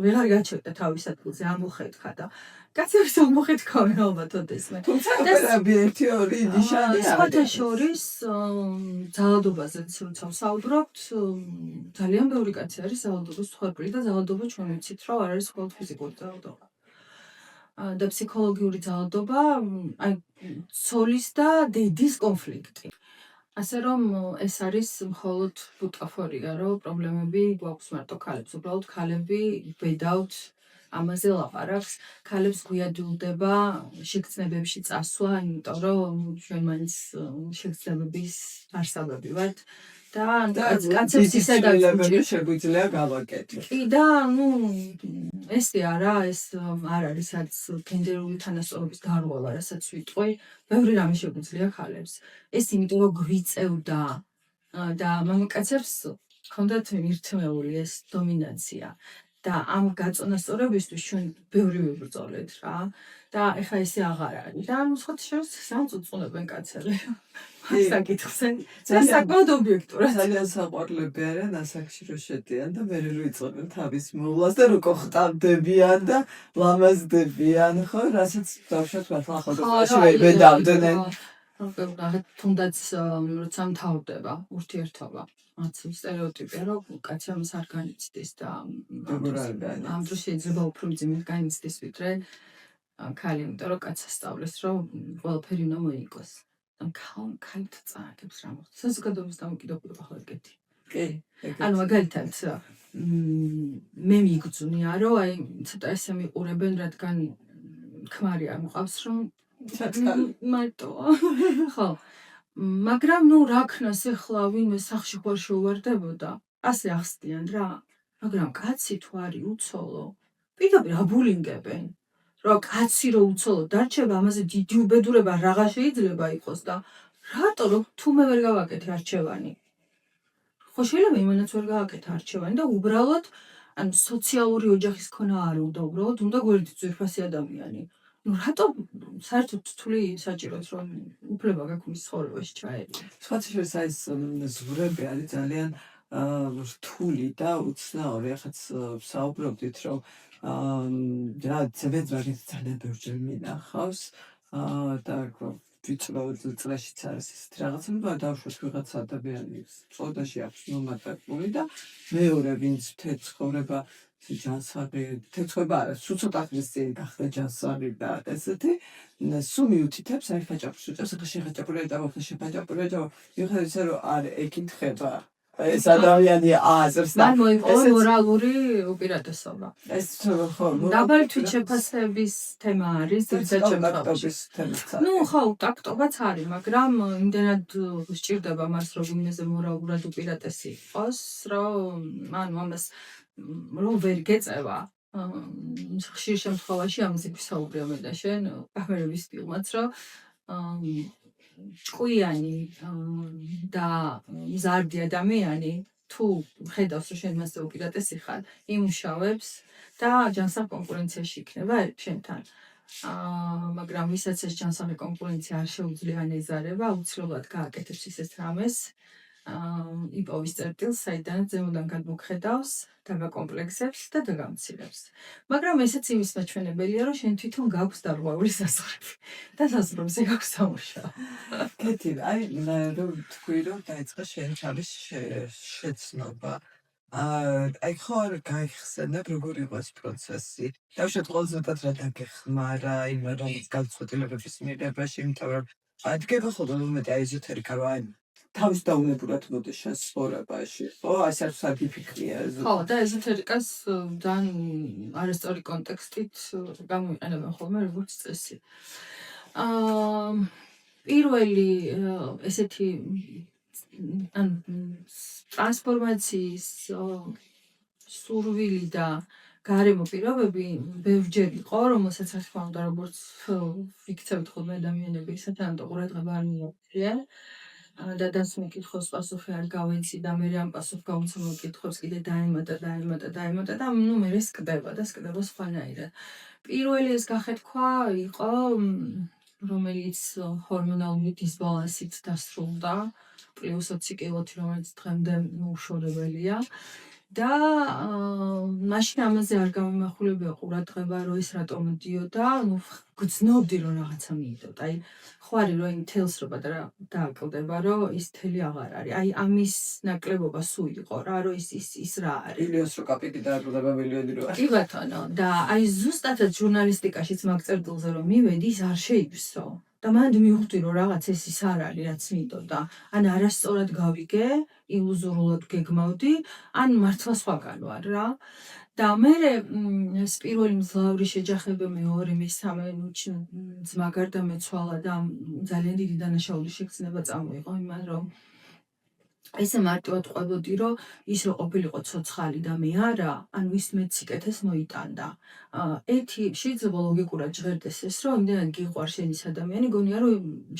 Speaker 1: ვეღარ გაჩერდა თავის ადგილზე, ამოხეთქა და კაცებს ამოხეთქავენ ალბათ ოდესმე.
Speaker 2: თუმცა ერთი ორი ნიშანი არის.
Speaker 1: სხვათა შორის ძალადობაზეც როცა ვსაუბრობთ, ძალიან ბევრი კაცი არის ძალადობის მსხვერპლი და ძალადობა ჩვენ ვიცით, რომ არ არის მხოლოდ ფიზიკური ძალადობა. და ფსიქოლოგიური ძალადობა, აი ცოლის და დედის კონფლიქტი. ასე რომ ეს არის მხოლოდ ბუტაფორია, რომ პრობლემები გვაქვს მარტო ქალებს, უბრალოდ ქალები ვბედავთ ამაზე ლაპარაკს, ქალებს გვიადვილდება შეგრძნებებში წასვლა, იმიტომ რომ ჩვენ მაინც შეგრძნებების არსებები ვართ და კაცებს ისედაც
Speaker 2: შეგვიძლია გავაკეთოთ.
Speaker 1: კი და ესე არა, ეს არ არის არც გენდერული თანასწორობის დარღვევა, რასაც ვიტყვი, ბევრი რამე შეგვიძლია ქალებს. ეს იმიტომ რომ გვიწევდა და მამაკაცებს ჰქონდათ მირთმეული ეს დომინაცია. და ამ გაწონასწორებისთვის ჩვენ ბევრი ვიბრძოლეთ რა. და ეხა ესე აღარ არის. და სხვათა შორის სამწუწუნებენ კაცები. საკითხზე და საკმაოდ ობიექტურად.
Speaker 2: ძალიან საყვარლები არიან ასაკში რო შედიან და მე რო იწოდნენ თავის მოვლას და რო ყოხტავდებიან და ლამაზდებიან, ხო, რასაც ბავშვებს მართლა ახალგაზრდობაში ვებედავდნენ.
Speaker 1: თუნდაც როცა მთავრდება ურთიერთობა. რაც სტერეოტიპია, რომ კაცი ამას არ განიცდის და ამ დროს შეიძლება უფრო მძიმედ განიცდის ვიდრე ქალი, იმიტომ რომ კაცს ასწავლეს, რომ ყველაფერი უნდა მოიგოს. ქალით წააგებს რა მოხდა. საზოგადოების დამოკიდებულება ხო ეგეთი.
Speaker 2: კი.
Speaker 1: ანუ მაგალითად მე მიგძვნია, რომ აი ცოტა ესე მიყურებენ, რადგან ქმარი არ მყავს, რომ მარტოა. ხო. მაგრამ რა ქნას ეხლა ვინმე სახში ხوار შეუვარდებოდა, ასე ახსნიან რა. მაგრამ კაცი თუ არის უცოლო, პირდაპირ აბულინგებენ. რომ კაცი რო უცოლო დარჩება, ამაზე დიდი უბედურება რაღა შეიძლება იყოს და რატო რომ თუ მე ვერ გავაკეთე არჩევანი. ხო შეიძლება იმანაც ვერ გავაკეთე არჩევანი და უბრალოდ ანუ სოციალური ოჯახის ქონა არ უნდა, უბრალოდ უნდა გვერდით ძვირფასი ადამიანი. რატო საერთოდ თვლი საჭიროა რომ უფლება გაქვს მის ცხოვრებაში ჩაერიო.
Speaker 2: სხვათა შორის ეს ზღვრები არის ძალიან რთული და უცნაური. ახაც საუბრობდით რომ რა ძებედრაგით ძალიან ბევრჯერ მინახავს და ვიწროვ წლაშიც არის ესეთი რაღაცა, მაგრამ დავუშვათ ვიღაცა ადამიანი წოდაში აქვს მომატებული და მეორე ვინც მთელ ცხოვრება ჯანსაღი თეცხება არა, სულ ცოტა ხნის წინ გახდა ჯანსაღი და ესეთი სულ მიუთითებს აი ხაჭაპურს უწევს ახლა შეხაჭაპურია და ახლა შეფაჭაპურია და მიუხედავად ისე რომ არ ეკითხება ეს ადამიანი აზრს და
Speaker 1: მან მოიპოვა მორალური უპირატესობა.
Speaker 2: ეს ხო
Speaker 1: დაბალი თვითშეფასების თემა არის ძირითადად შემთხვევაში. ნუ ხო, ტაქტობაც არის, მაგრამ იმდენად სჭირდება მას რომ ვინმეზე მორალურად უპირატესი იყოს, რომ ანუ ამას რომ ვერ გეწევა. ხშირ შემთხვევაში ამაზე ვისაუბრე მე და შენ კამერების ფილმაც რომ ჭკვიანი და მზარდი ადამიანი თუ ხედავს რომ შენ მასზე უპირატესი ხარ, იმუშავებს და ჯანსაღ კონკურენციაში იქნება შენთან. მაგრამ ვისაც ეს ჯანსაღი კონკურენცია არ შეუძლია ეზარება, აუცილებლად გააკეთებს ისეთ რამეს, იპოვის წერტილს, საიდანაც ზემოდან გადმოგხედავს, დაგაკომპლექსებს და დაგამცირებს. მაგრამ ესეც იმის მაჩვენებელია, რომ შენ თვითონ გაქვს დარღვეული საზღვრები და საზღვრებზე გაქვს სამუშაო.
Speaker 2: კეთი, აი რომ თქვი რომ დაიწყო შენი თავის შეცნობა. აი ხო არ გაიხსენებ როგორ იყო ეს პროცესი. დავუშვათ ყოველ ზუსტად რა დაგეხმარა იმ რომელიც განსხვავებების მიღებაში, იმიტომ რომ ადგება ხოლმე მომენტი აი ეზოთერიკა რომ აი თავის დაუნებურად მოდის შენ ცხოვრებაში, ხო? აი საერთოდ გიფიქრია ეს.
Speaker 1: ხო, და ეზოთერიკას ძალიან არასწორი კონტექსტით გამოიყენებენ ხოლმე როგორც წესი. პირველი ესეთი ტრანსფორმაციის სურვილი და გარემო პირობები ბევრჯერ იყო, რომელსაც რა თქმა უნდა როგორც ვიქცევთ ხოლმე ადამიანები, სათანადო ყურადღება არ მიუღია. და დასმე კითხოს პასუხი არ გავეცი და მე ამ პასუხს გავუცემ კითხებს კიდე დაემატა და ნუ მე სკდება და სკდება სხვანაირად. პირველი ეს გახეთქვა იყო რომელიც ჰორმონალური დისბალანსით დასრულდა, პლუს 20 კილოთი რომელიც დღემდე უშორებელია და მაშინ ამაზე არ გამიმახვილებია ყურადღება რომ ეს რატომ დიოდა, ნუ გძნობდი რომ რაღაცა მიიდოთ. აი ხო არის რომ იმ თელსრობა და დააკლდება რომ ის თელი აღარ არის. აი ამის ნაკლებობა სულ იყო რა, რომ ის რა არის.
Speaker 2: ილიოს რო კაპიტი დააკლდება მილიონი რო არის.
Speaker 1: კი ბატონო, და აი ზუსტადაც ჟურნალისტიკაშიც მაგ წერტილზე რომ მივედი, ის არ შეივსო. და მანდ მივხვდი რომ რაღაც ის არ არის რაც მინდოდა. ან არასწორად გავიგე, ილუზორულად გეგმავდი, ან მართლა სხვაგან ვარ რა. და მე ეს პირველი მძლავრი შეჯახება მეორე მესამე ძმა გარდა მეცვალა და ძალიან დიდი დანაშაული შეგრძნება წამოიღო იმან რომ ესე მარტივად ყვებოდი რომ ის რომ ყოფილიყო ცოცხალი და მე არა, ან ვის მეც სიკეთეს მოიტანდა. ერთი შეიძლება ლოგიკურად ჟღერდეს ეს რომ იმდენად გიყვარ შენის ადამიანი, გონია რომ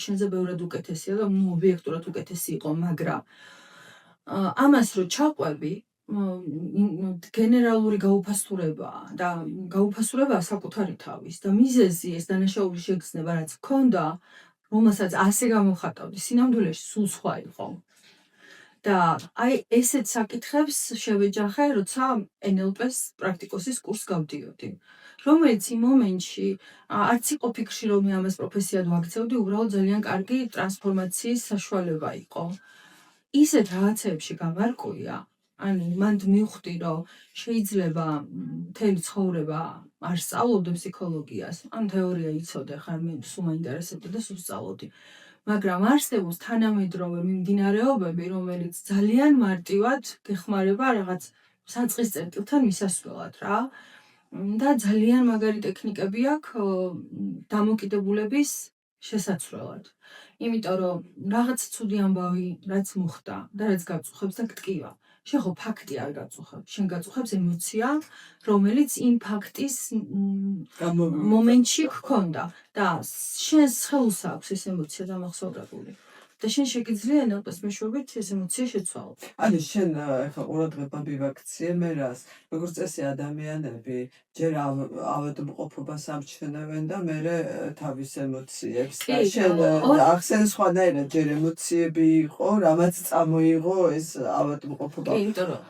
Speaker 1: შენზე ბევრად უკეთესია და ობიექტურად უკეთესი იყო, მაგრამ ამას რო ჩაყვები გენერალური გაუფასურებაა და გაუფასურებაა საკუთარი თავის და მიზეზი ეს დანაშაული შეგრძნება რაც მქონდა, რომელსაც ასე გამოხატავდი, სინამდვილეში სულ სხვა იყო. და აი ესეთ საკითხებს შევეჯახე, როცა NLP-ს პრაქტიკოსის კურსს გავდიოდი. რომელიც იმ მომენტში არც იყო ფიქრში რომ მე ამას პროფესიად ვაქცევდი, უბრალოდ ძალიან კარგი ტრანსფორმაციის საშუალება იყო. ისეთ რაღაცებში გამარკვია, ანუ მანდ მივხვდი რომ შეიძლება მთელი ცხოვრება არ სწავლობდე ფსიქოლოგიას, ან თეორია იცოდე, ხარ მე სულ მაინტერესებდა და სულ სწავლობდი. მაგრამ არსებობს თანამედროვე მიმდინარეობები, რომელიც ძალიან მარტივად გეხმარება რაღაც საწყის წერტილთან მისასვლელად რა. და ძალიან მაგარი ტექნიკები აქვს დამოკიდებულების შესაცვლელად. იმიტომ რომ რაღაც ცუდი ამბავი რაც მოხდა და რაც გაწუხებს და გტკივა. შენ ხო ფაქტი არ გაწუხებს, შენ გაწუხებს ემოცია, რომელიც იმ ფაქტის მომენტში გქონდა და შენ ხელს აქვს ეს ემოცია დამახსოვრებული. და შენ შეგიძლია NLP-ს მეშვეობით ეს ემოცია შეცვალო.
Speaker 2: ანუ შენ ახლა ყურადღება მივაქციე მე რას, როგორც წესი ადამიანები ჯერ ავადმყოფობას ამჩნევენ და მერე თავის ემოციებს. და შენ ახსენ სხვანაირად ჯერ ემოციები იყო, რამაც წამოიღო ეს ავადმყოფობა.
Speaker 1: კი, იმიტომ რომ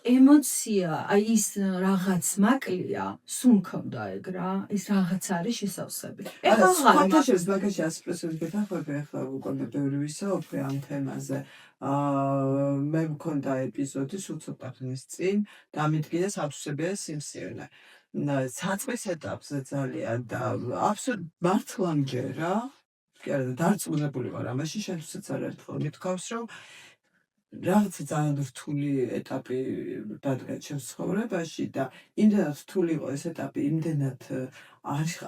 Speaker 1: ემოცია, აი ის რაღაც მაკლია, სულ მქონდა ეგ რა, ის რაღაც არის შესავსები.
Speaker 2: არა,
Speaker 1: ეხლა ხარ
Speaker 2: სხვათა შორის მაგაში ასპრესოზე გეთახმები, ახლა უკვე ბევრი ვისაუბრე ამ თემაზე. მე მქონდა ეპიზოდი სულ ცოტა ხნის წინ, დამიდგინე სავსებია სიმსივნე. საწყის ეტაპზე ძალიან და აბსოლუტურად მართლა მჯერა. კი არა, დარწმუნებული ვარ ამაში, შენთვისაც არაერთხელ მithქვავს, რომ რაღაცა ძალიან რთული ეტაპი დადგა ჩემს ცხოვრებაში და იმდენად რთული იყო ეს ეტაპი, იმდენად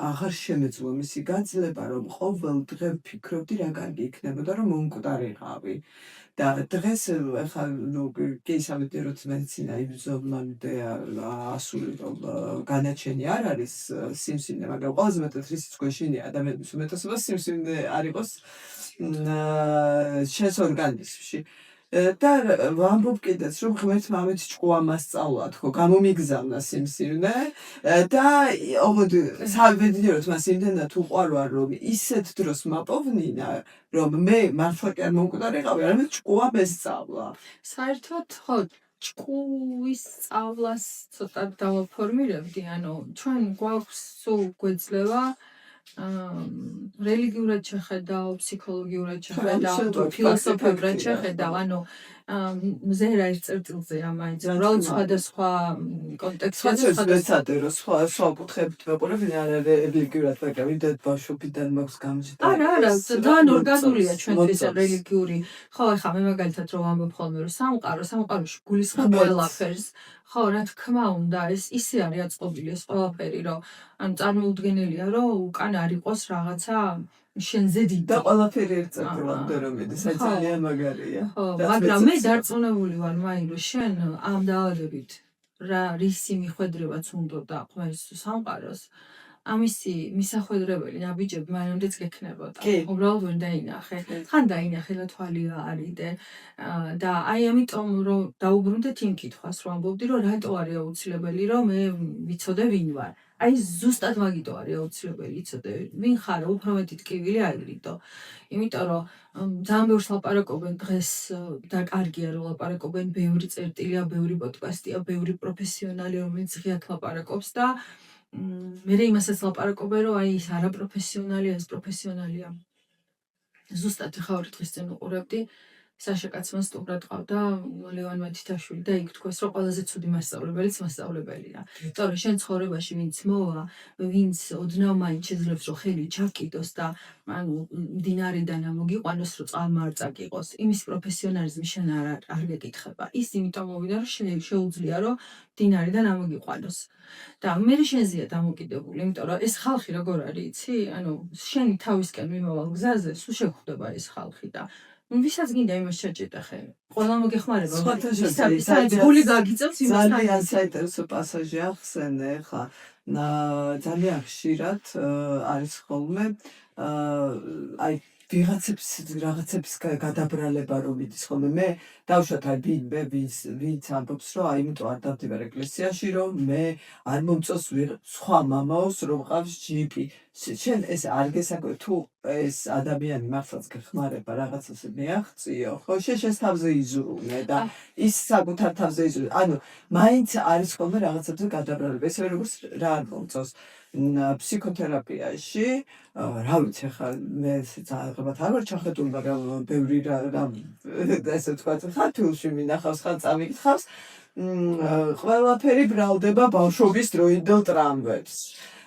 Speaker 2: აღარ შემეძლო მისი გაძლება, რომ ყოველ დღე ვფიქრობდი რა კარგი იქნებოდა, რომ მომკვდარიყავი. და დღეს ახლა კი სამედიცინო მედიცინა იბრძოლამდე ასული განაჩენი არ არის სიმსივნე, მაგრამ ყველაზე მეტად რისიც გვეშინია ადამიანის უმეტესობა სიმსივნე არ იყოს შენს ორგანიზმში. და ვამბობ კიდეც, რომ ღმერთმა ამით ჭკუა მასწავლა, თქო, გამომიგზავნა სიმსივნე და ოღონდ სამედიცინოდ მას იმდენად უყვარვა, რომ ისეთ დროს მაპოვნინა, რომ მე მართლა კი არ მომკვდარიყავი, არამედ ჭკუა მესწავლა.
Speaker 1: საერთოდ ხო ჭკუის სწავლას ცოტა დავაფორმირებდი, ანუ ჩვენ გვაქვს სულ გვეძლევა რელიგიურად შეხედავ, ფსიქოლოგიურად შეხედავ, ფილოსოფიურად შეხედავ, ანუ მზე რა ერთ წერტილზეა მაინც, უბრალოდ სხვადასხვა კონტექსტში
Speaker 2: სხვადასხვა რომ სხვა კუთხეებით ვეყურებინე, არა რელიგიურად, მაგრამ იმდენად ბავშვობიდან მაქვს გამზრდა.
Speaker 1: არა, ძალიან ორგანულია ჩვენთვის რელიგიური. ხო, ეხლა მე მაგალითად რომ ვამბობ ხოლმე, რომ სამყაროში გულისხმობ ყველაფერს. ხო, რა თქმა უნდა, ეს ისე არის აწყობილი ეს ყველაფერი, რომ ანუ წარმოუდგენელია, რომ უკან არ იყოს რაღაცა შენზე დიდი.
Speaker 2: და ყველაფერი ერთ წერტილამდე რომ მიდის, აი ძალიან მაგარია.
Speaker 1: ხო, მაგრამ მე დარწმუნებული ვარ, მაინო, შენ ამ დაავადებით რისი მიხვედრებაც უნდოდა ღმერთს თუ სამყაროს, ამისი მისახვედრებელი ნაბიჯები მანამდეც გექნებოდა. უბრალოდ ვერ დაინახე. ხან დაინახე და თვალი აარიდე. და აი ამიტომ რომ დაუბრუნდეთ იმ კითხვას, რომ ამბობდი, რომ რატო არის აუცილებელი, რომ მე ვიცოდე ვინ ვარ. აი ზუსტად მაგიტო არის აუცილებელი იცოდე ვინ ხარ, უფრო მეტი ტკივილი აიგრიდო. იმიტომ რომ ძალიან ბევრს ლაპარაკობენ დღეს და კარგია რომ ლაპარაკობენ, ბევრი წერტილია, ბევრი პოდკასტია, ბევრი პროფესიონალი, რომელიც ღიად ლაპარაკობს და მე იმასაც ლაპარაკობენ, რომ აი ის არაპროფესიონალია, ეს პროფესიონალია. ზუსტად ხა 2 დღის წინ უყურებდი საშა კაცმან სტუმრად ყავდა ლევან მათითაშვილი და იქ თქვეს, რომ ყველაზე ცუდი მასწავლებელიც მასწავლებელია. იმიტომ რომ შენ ცხოვრებაში ვინც მოვა, ვინც ოდნავ მაინც შეძლებს რომ ხელი ჩაკიდოს და ანუ მდინარიდან ამოგიყვანოს, რომ წყალმა არ წაკიყოს, იმის პროფესიონალიზმი შენ არ გეკითხება. ის იმიტომ მოვიდა, რომ შეუძლია რომ მდინარიდან ამოგიყვანოს. და მე შენზეა დამოკიდებული, იმიტომ რომ ეს ხალხი როგორ არის, იცი? ანუ შენი თავისკენ მიმავალ გზაზე სულ შეხვდება ეს ხალხი და ვისაც გინდა იმას ჩაჭიტა ხე. ყველა მოგეხმარება. ვისაც გული გაგიწევს იმას
Speaker 2: ძალიან საინტერესო პასაჟი ახსენე ხა. ძალიან ხშირად არის ხოლმე აი რაღაცების გადაბრალება რომ მიდის ხოლმე. მე დავუშვათ აი ვინც ამბობს რომ აი იმიტომ არ დავდივარ ეკლესიაში რომ მე არ მომწონს სხვა მამაოს რომ ყავს ჯიპი. შენ ეს არ გესაკვირ თუ ეს ადამიანი მართლაც გეხმარება რაღაცას მიაღწიო, ხო შენს თავზე იზრუნე და ის საკუთარ თავზე იზრუნე. ანუ მაინც არის ხოლმე რაღაცებზე გადაბრალება. ესე როგორც რა არ მომწონს ფსიქოთერაპიაში, რა ვიცი ხა მე ძალიან არ ვარ ჩახედული, მაგრამ ბევრი რა ესე თქვა ხა ფილმში მინახავს, ხა წამიკითხავს, ყველაფერი ბრალდება ბავშვობის დროინდელ ტრამვებს.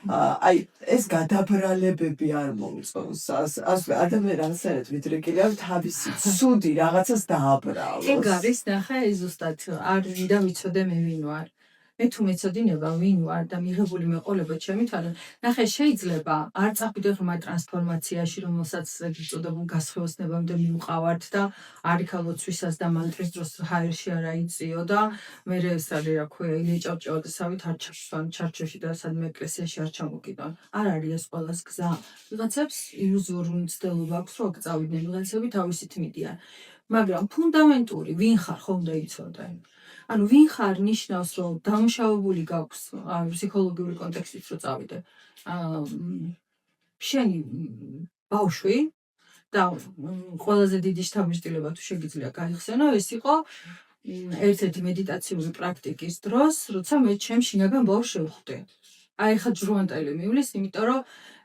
Speaker 2: აი ეს გადაბრალებები არ მომწონს. ადამიანი რაღაცნაირად ვიდრეკილია თავისი ცუდი რაღაცას დააბრალოს.
Speaker 1: ეგ არის ნახე ზუსტად არ მინდა ვიცოდე მე ვინ ვარ. მე თუ მეცოდინება ვინ ვარ და მიღებული მეყოლება ჩემი თვალით, ნახე შეიძლება არ წავიდე ღრმა ტრანსფორმაციაში, რომელსაც ეწოდებულ გასხეოსნებამდე მივყავართ და არიქა ლოცვისას და მანტრის დროს ჰაერში არ აიწიო და მე ეს არის რა ქვია, ილიჭავჭავა და სავით არ ჩავსვან ჩარჩოში და სადმე ეკლესიაში არ ჩამოკიდონ. არ არის ეს ყველას გზა. ვიღაცებს ილუზორული მცდელობა აქვს, რომ აქ წავიდნენ, ვიღაცები თავისით მიდიან. მაგრამ ფუნდამენტური ვინ ხარ ხომ დაიცოდე. ანუ ვინ ხარ ნიშნავს, რომ დამუშავებული გაქვს ფსიქოლოგიური კონტექსტით რომ წავიდე. შენი ბავშვი და ყველაზე დიდი შთაბეჭდილება თუ შეგიძლია გაიხსენო, ეს იყო ერთ-ერთი მედიტაციური პრაქტიკის დროს, როცა მე ჩემ შინაგან ბავშვს შევხვდი. აი ხა ჯრუანტელი მივლის, იმიტომ რომ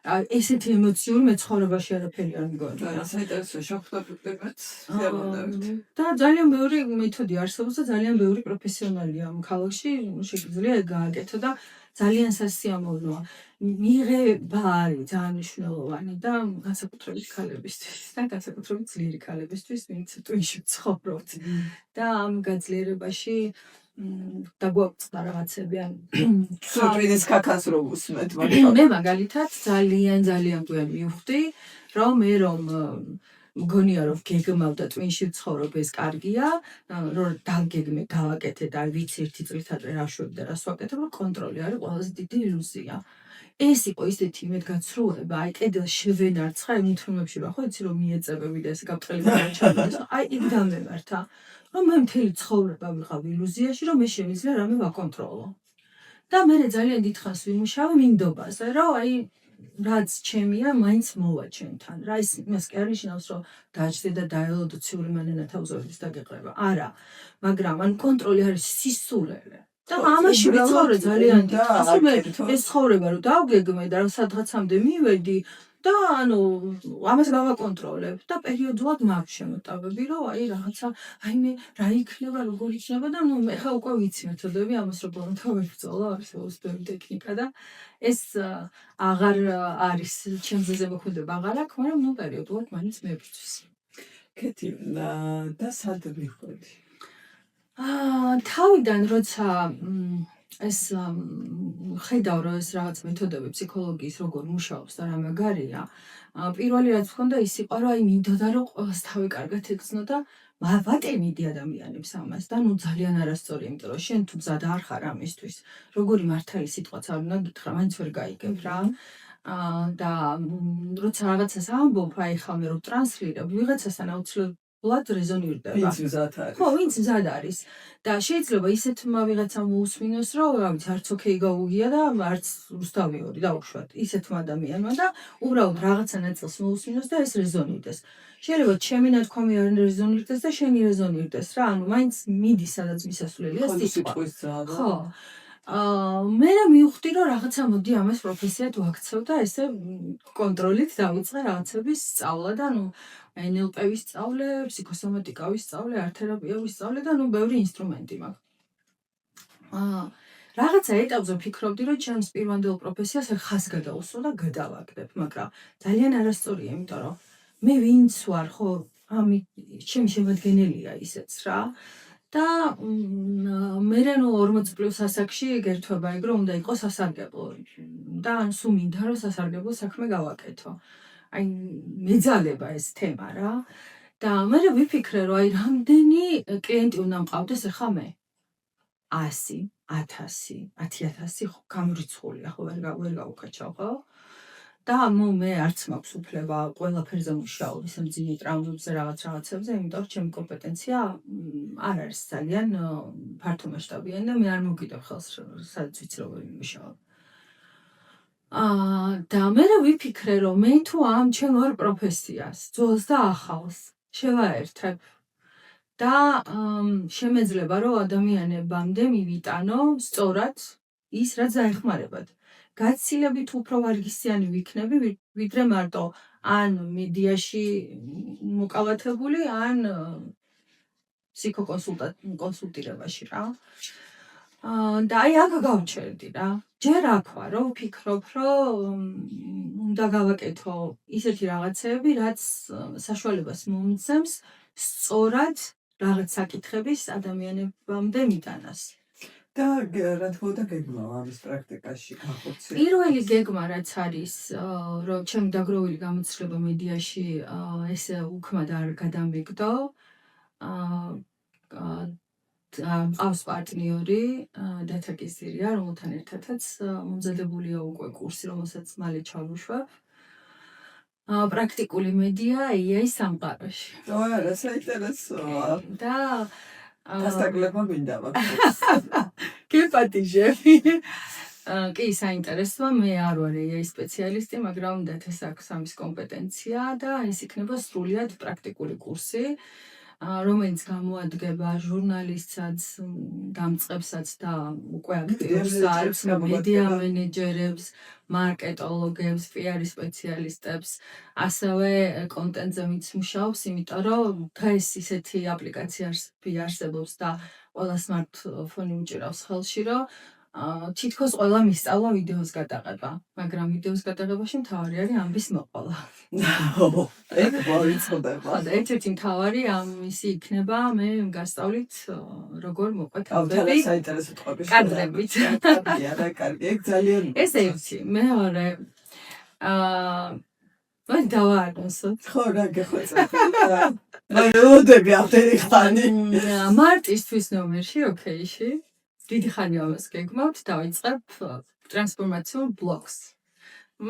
Speaker 1: ესეთი ემოციური მე ცხოვრებაში არაფერი არ მიგონია.
Speaker 2: საინტერესო შეხვდებათ ზემოდავით.
Speaker 1: და ძალიან ბევრი მეთოდი არსებობს და ძალიან ბევრი პროფესიონალია ამ ქალაქში, შეგვიძლია ეგ გააკეთო და ძალიან სასიამოვნოა. მიღება არის ძალიან მნიშვნელოვანი და განსაკუთრებით ქალებისთვის და განსაკუთრებით ძლიერი ქალებისთვის, ვინც ტვინში ცხოვრობთ. და ამ გაძლიერებაში დაგვაწყდა რაღაცები ან
Speaker 2: სუპრინის კაკას რო უსმენთ მაგრამ
Speaker 1: მე მაგალითად ძალიან გვიან მივხვდი რომ მე მგონია რომ გეგმავ და ტვინში ვცხოვრობ ეს კარგია რომ დაგეგმე გავაკეთე და ვიცი ერთი წლითადვე რა შვები და რას ვაკეთებ რომ კონტროლი არის ყველაზე დიდი ილუზია ეს იყო ისეთი იმედგაცრუება აი კედელს შევენარცხა იმ ფილმებში რა ხო იცი რომ მიეწებები და ეს გაბრტყელი ჩამოდეს აი იქ დამემართა რომ მე მთელი ცხოვრება ვიყავ ილუზიაში რომ მე შემიძლია რამე ვაკონტროლო და მე ძალიან დიდხანს ვიმუშავე მინდობაზე რომ აი რაც ჩემია მაინც მოვა ჩემთან რა ის იმას კი არ ნიშნავს რომ დაჭდე და დაელოდო ციური მანენა თავზოების დაგეყრება არა მაგრამ ან კონტროლი არის სისულელე და ამაში ვიცხოვრე ძალიან დიდხანს რომ მე ეს ცხოვრება რომ დავგეგმე და რომ სადღაცამდე მივედი და ანუ ამას გავაკონტროლებ და პერიოდულად მაქვს შემოტევები რომ აი რაღაცა აი მე რა იქნება როგორ იქნება და ნუ მე ხა უკვე ვიცი მეთოდები ამას როგორ თავებრძოლა არსებობს ბევრი ტექნიკა და ეს აღარ არის ჩემზე ზემოქმედება აღარ აქვს მაგრამ ნუ პერიოდულად მაინც მებრძვის
Speaker 2: კეთი და სად მიხვედი
Speaker 1: თავიდან როცა ეს ხედავ რომ ეს რაღაც მეთოდები ფსიქოლოგიის როგორ მუშაობს და რა მაგარია პირველი რაც მქონდა ის იყო რომ აი მინდოდა რომ ყველას თავი კარგად ეკცნო და ვატენიდი ადამიანებს ამას და ნუ ძალიან არასწორი იმიტომ რომ შენ თუ მზად არ ხარ ამისთვის როგორი მართალი სიტყვაც არ უნდა გითხრა მაინც ვერ გაიგებ რა და როცა რაღაცას ამბობ აი ხა მე რომ ტრანსლირებ ვიღაცასთან აუცილებლად რეზონირდება
Speaker 2: ვინც მზად არის
Speaker 1: ხო ვინც მზად არის და შეიძლება ისეთმა ვიღაცამ მოусმინოს რომ რა ვიცი არც ოკეი გაუგია და არც რუსთავი დაუშვათ ისეთმა ადამიანმა და უბრალოდ რაღაცა ნაწილს მოусმინოს და ეს რეზონირდეს შეიძლება ჩემი ნათქვამი არ რეზონირდეს და შენი რეზონირდეს რა ანუ მაინც მიდის სადაც მისასვლელია სიტყვა ხო მე მივხვდი რომ რაღაცა მოდი ამას პროფესიად ვაქცევ და ესე კონტროლით დავიწყე რაღაცების სწავლა და ნუ NLP ვისწავლე, ფსიქოსომატიკა ვისწავლე, არტ-თერაპია ვისწავლე და ნუ ბევრი ინსტრუმენტი მაქვს. რაღაცა ეტაპზე ვფიქრობდი რომ ჩემს პირვანდელ პროფესიას ხას გადაუსვო და გადავაგდებ, მაგრამ ძალიან არასწორია, იმიტომ რომ მე ვინც ვარ, ხო, ამით ჩემი შემადგენელია ისეც რა. და მე ნუ 40 პლუს ასაკში გერთვება ეგ რომ უნდა იყოს სასარგებლო და ან სულ მინდა რომ სასარგებლო საქმე გავაკეთო. აი მეძალება ეს თემა რა და მე ვიფიქრე რომ აი რამდენი კლიენტი უნდა მყავდეს ახლა მე 100 1000 10000 ხო გამრიცხულია ხო ვერ გავუკაჩავ ხო და მე არც მაქვს უფლება ყველაფერზე მუშაობ ისე მძიმე ტრამვებზე რაღაცებზე იმიტომ რომ ჩემი კომპეტენცია არ არის ძალიან ფართომასშტაბიანი და მე არ მოგიდებ ხელს სადაც ვიცი რომ ვიმუშაო და მე ვიფიქრე რომ მე თუ ამ ჩემ ორ პროფესიას ძველს და ახალს შევაერთებ და შემეძლება რომ ადამიანებამდე მივიტანო სწორად ის რაც დაეხმარებათ გაცილებით უფრო ვარგისიანი ვიქნები ვიდრე მარტო ან მედიაში მოკალათებული ან ფსიქოკონსულტირებაში რა და აი აქ გავჩერდი რა ჯერ აქვა რომ ვფიქრობ რომ უნდა გავაკეთო ისეთი რაღაცები რაც საშუალებას მომცემს სწორად რაღაც საკითხების ადამიანებამდე მიტანას
Speaker 2: და რა თქმა უნდა გეგმავა ამის პრაქტიკაში გახოცე
Speaker 1: პირველი გეგმა რაც არის რომ ჩემი დაგროვილი გამოცდილება მედიაში ესე უქმად არ გადამიგდო მყავს პარტნიორი დათაკისირია რომელთან ერთადაც მომზადებულია უკვე კურსი რომელსაც მალე ჩავუშვებ პრაქტიკული მედია AI სამყაროში
Speaker 2: რა საინტერესოა
Speaker 1: და
Speaker 2: დასაგლება მინდა მაგას
Speaker 1: გეპატიჟები კი საინტერესოა მე არ ვარ AI სპეციალისტი მაგრამ უნდა ეს აქვს ამის კომპეტენცია და ეს იქნება სრულიად პრაქტიკული კურსი რომელიც გამოადგება ჟურნალისტსაც, დამწყებსაც და უკვე აქტიურს არის მედია მენეჯერებს, მარკეტოლოგებს, PR სპეციალისტებს, ასევე კონტენტზე ვინც მუშაობს, იმიტომ რომ დღეს ისეთი აპლიკაციები არსებობს და ყველა smartphone უჭირავს ხელში, რომ თითქოს ყველა მისწავლა ვიდეოს გადაღება, მაგრამ ვიდეოს გადაღებაში მთავარი არის ამბის მოყოლა.
Speaker 2: ეგ მოიწოდება.
Speaker 1: და ერთ-ერთი მთავარი ამისი იქნება, მე გასწავლით როგორ მოყვეთ
Speaker 2: თავთან
Speaker 1: ამბები
Speaker 2: საინტერესო ტყუები
Speaker 1: კადრებით.
Speaker 2: კარგია რა კარგი ეგ ძალიან
Speaker 1: ეს ერთი, მეორე მე დავაარნოსოთ.
Speaker 2: ხო რა გეხვეწა მოოდები ამდენი ხანი
Speaker 1: მარტისთვის ნომერში ოკეიში დიდი ხანია ამას გეგმავთ, დავიწყებ ტრანსფორმაციულ ბლოგს.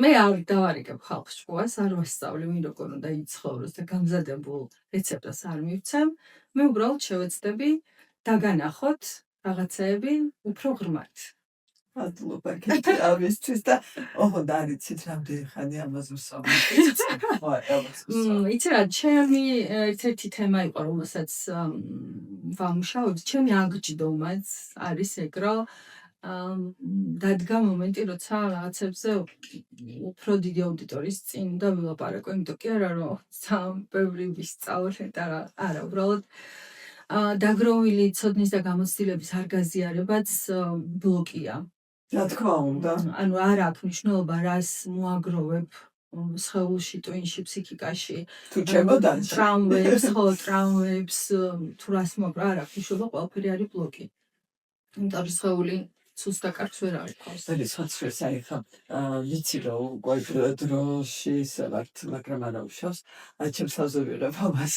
Speaker 1: მე არ დავარიგებ ხალხს შუას, არ ვასწავლი ვინ როგორ უნდა იცხოვროს და გამზადებულ რეცეპტს არ მივცემ. მე უბრალოდ შევეცდები დაგანახოთ რაღაცეები უფრო ღრმად.
Speaker 2: მადლობა კეთილი ამისთვის და ოღონდ არ იცით რამდენი ხანი ამაზე ვსაუბრობთ. ხო,
Speaker 1: იცი რა, ჩემი ერთ-ერთი თემა იყო, რომელსაც ვამუშავებთ, ჩემი აგჯდომაც არის ეგ, რომ დადგა მომენტი, როცა რაღაცებზე უფრო დიდი აუდიტორიის წინ უნდა ვილაპარაკო, იმიტომ კი არა, რომ ძალიან ბევრი ვისწავლე და არა, უბრალოდ დაგროვილი ცოდნის და გამოცდილების არ გაზიარებაც ბლოკია.
Speaker 2: რა თქმა უნდა.
Speaker 1: ანუ არ აქვს მნიშვნელობა, რას მოაგროვებ სხეულში, ტვინში, ფსიქიკაში.
Speaker 2: თუ ჩემოდანში.
Speaker 1: ტრამვებს, თუ რას მოაგროვებ, არ აქვს მნიშვნელობა, ყველაფერი არის ბლოკი. იმიტომ რომ სხეული სუსტ და კარგს ვერ არიქავს.
Speaker 2: სოციალ საერთოდ ვიცი რომ უკვე დროში ვართ, მაგრამ არა უშავს. ჩემს თავზე ვიღებ ამას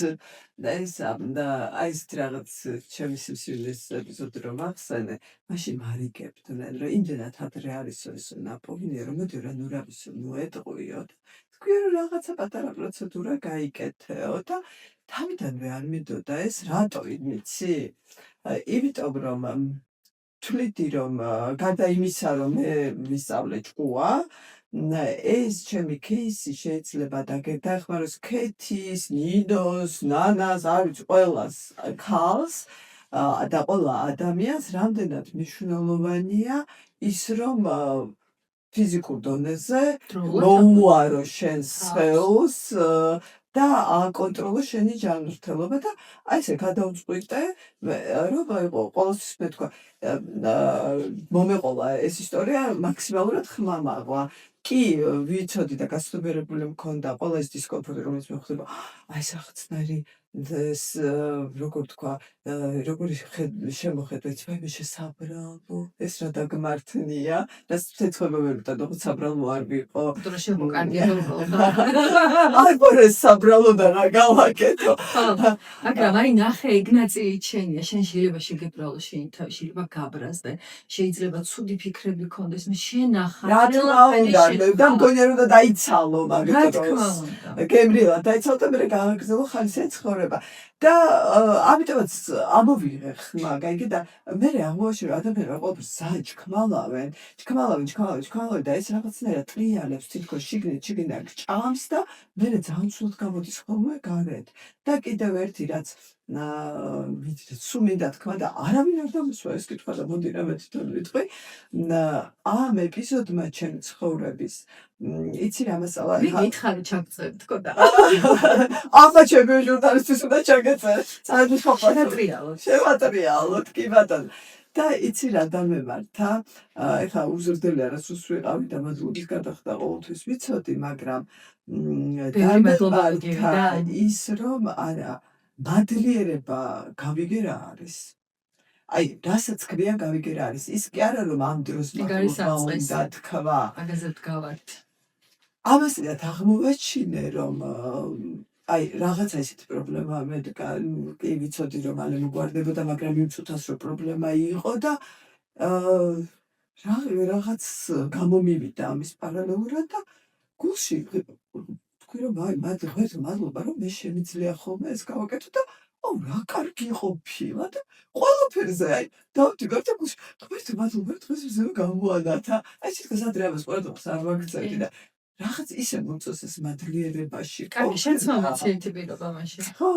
Speaker 2: და ეს და აი ეს რაღაც ჩემი სიმსივნის ეპიზოდი რომ ახსენე, მაშინ მარიგებდნენ რომ იმდენად ადრე არის ეს ნაპოვნია რომ მოდი რა ნუ რა ვიცი მოეტყვიოთ. თქვი რომ რაღაცა პატარა პროცედურა გაიკეთეო და თავიდანვე არ მინდოდა ეს რატო იცი? იმიტომ რომ თვლიდი რომ გარდა იმისა რომ მე ვისწავლე ჭკუა ეს ჩემი кейსი შეიძლება დაგეხმაროს ქეთის, ნინოს, ნანას, არ ვიცი ყველას ქალს და ყველა ადამიანს რამდენად მნიშვნელოვანია ის რომ ფიზიკურ დონეზე მოუარო შენს სხეულს და აკონტროლო შენი ჯანმრთელობა და აი ესე გადავწყვიტე რომ ყოველთვის მე თქვა მომეყოლა ეს ისტორია მაქსიმალურად ხმამაღლა კი ვიცოდი და გასწორებული მქონდა ყველა ეს დისკომფორტი რომელიც მე ხდება აი ეს რაღაცნაირი ეს როგორ თქვა როგორი შემოხედვით მე შესაბრალო ეს რა დაგმართნია და ცეცხლობა ვერ ვიტანო საბრალო არ ვიყო
Speaker 1: იმიტომ რომ შემოკარგია
Speaker 2: აი ბორე საბრალო და რა გავაკეთო
Speaker 1: მაგრამ აი ნახე ეგ ნაწილი ჩენია შენ შეიძლება შეგებრალო შენი თავი შეიძლება გაბრაზდე შეიძლება ცუდი ფიქრები გქონდეს მე შენახა
Speaker 2: რა თქმა უნდა და მგონია რომ დაიცალო მაგეთოს გემრილა დაიცალო და მე გავაგზავნო ხალხი ცხოვრება და ამიტომაც ამოვიღე ხმა გაიგე და მე აღმოაჩინე რომ ადამიანები ყოველთვის ძალიან ჩქმალავენ და ეს რაღაცნაირად ტრიალებს თითქოს შიგნით ჭამს და მე ძალიან ცუდად გამოდის ხოლმე გარეთ და კიდევ ერთი რაც ვიცით სულ მინდა თქვა და არავინ არ დამისვა ეს კითხვა და მოდი რა მე თვითონ ვიტყვი ამ ეპიზოდმა ჩემი ცხოვრების იცი რა მასალა
Speaker 1: მითხარი ჩაგწევ თქო და
Speaker 2: ახლა ჩემი ჟურნალისტის უნდა ჩაგეწერე საერთოდ შევატრიალოთ კი ბატონო და იცი რა დამემართა ეხლა უზრდელი არასდროს ვიყავი და მადლობის გადახდა ყოველთვის ვიცოდი მაგრამ დამემართა ის რომ არა მადლიერება გავიგე რა არის აი რასაც ქვია გავიგე რა არის ის კი არა რომ ამ დროს უნდა თქვა
Speaker 1: მაგაზე ვდგავართ
Speaker 2: ამასთან აღმოვაჩინე რომ აი რაღაცა ისეთი პრობლემა მე კი ვიცოდი რომ მალე მოგვარდებოდა მაგრამ იმ წუთას რომ პრობლემა იყო და რაღაც გამომივიდა ამის პარალელურად და გულში თქვი რომ აი მადლობა რომ მე შემიძლია ხოლმე ეს გავაკეთო და აუ რა კარგი ყოფილა და ყველაფერზე აი დავდივარ და გულში თქვი მადლობა დღეს ისე გამოანათა აი თვითონ ადრე ამას ყველაფერს არ ვაგრძელდი და რაღაც ისე მომწონს ეს მადლიერებაში
Speaker 1: კარგი შენც მომეცი ერთი პირობა მაშინ
Speaker 2: ხო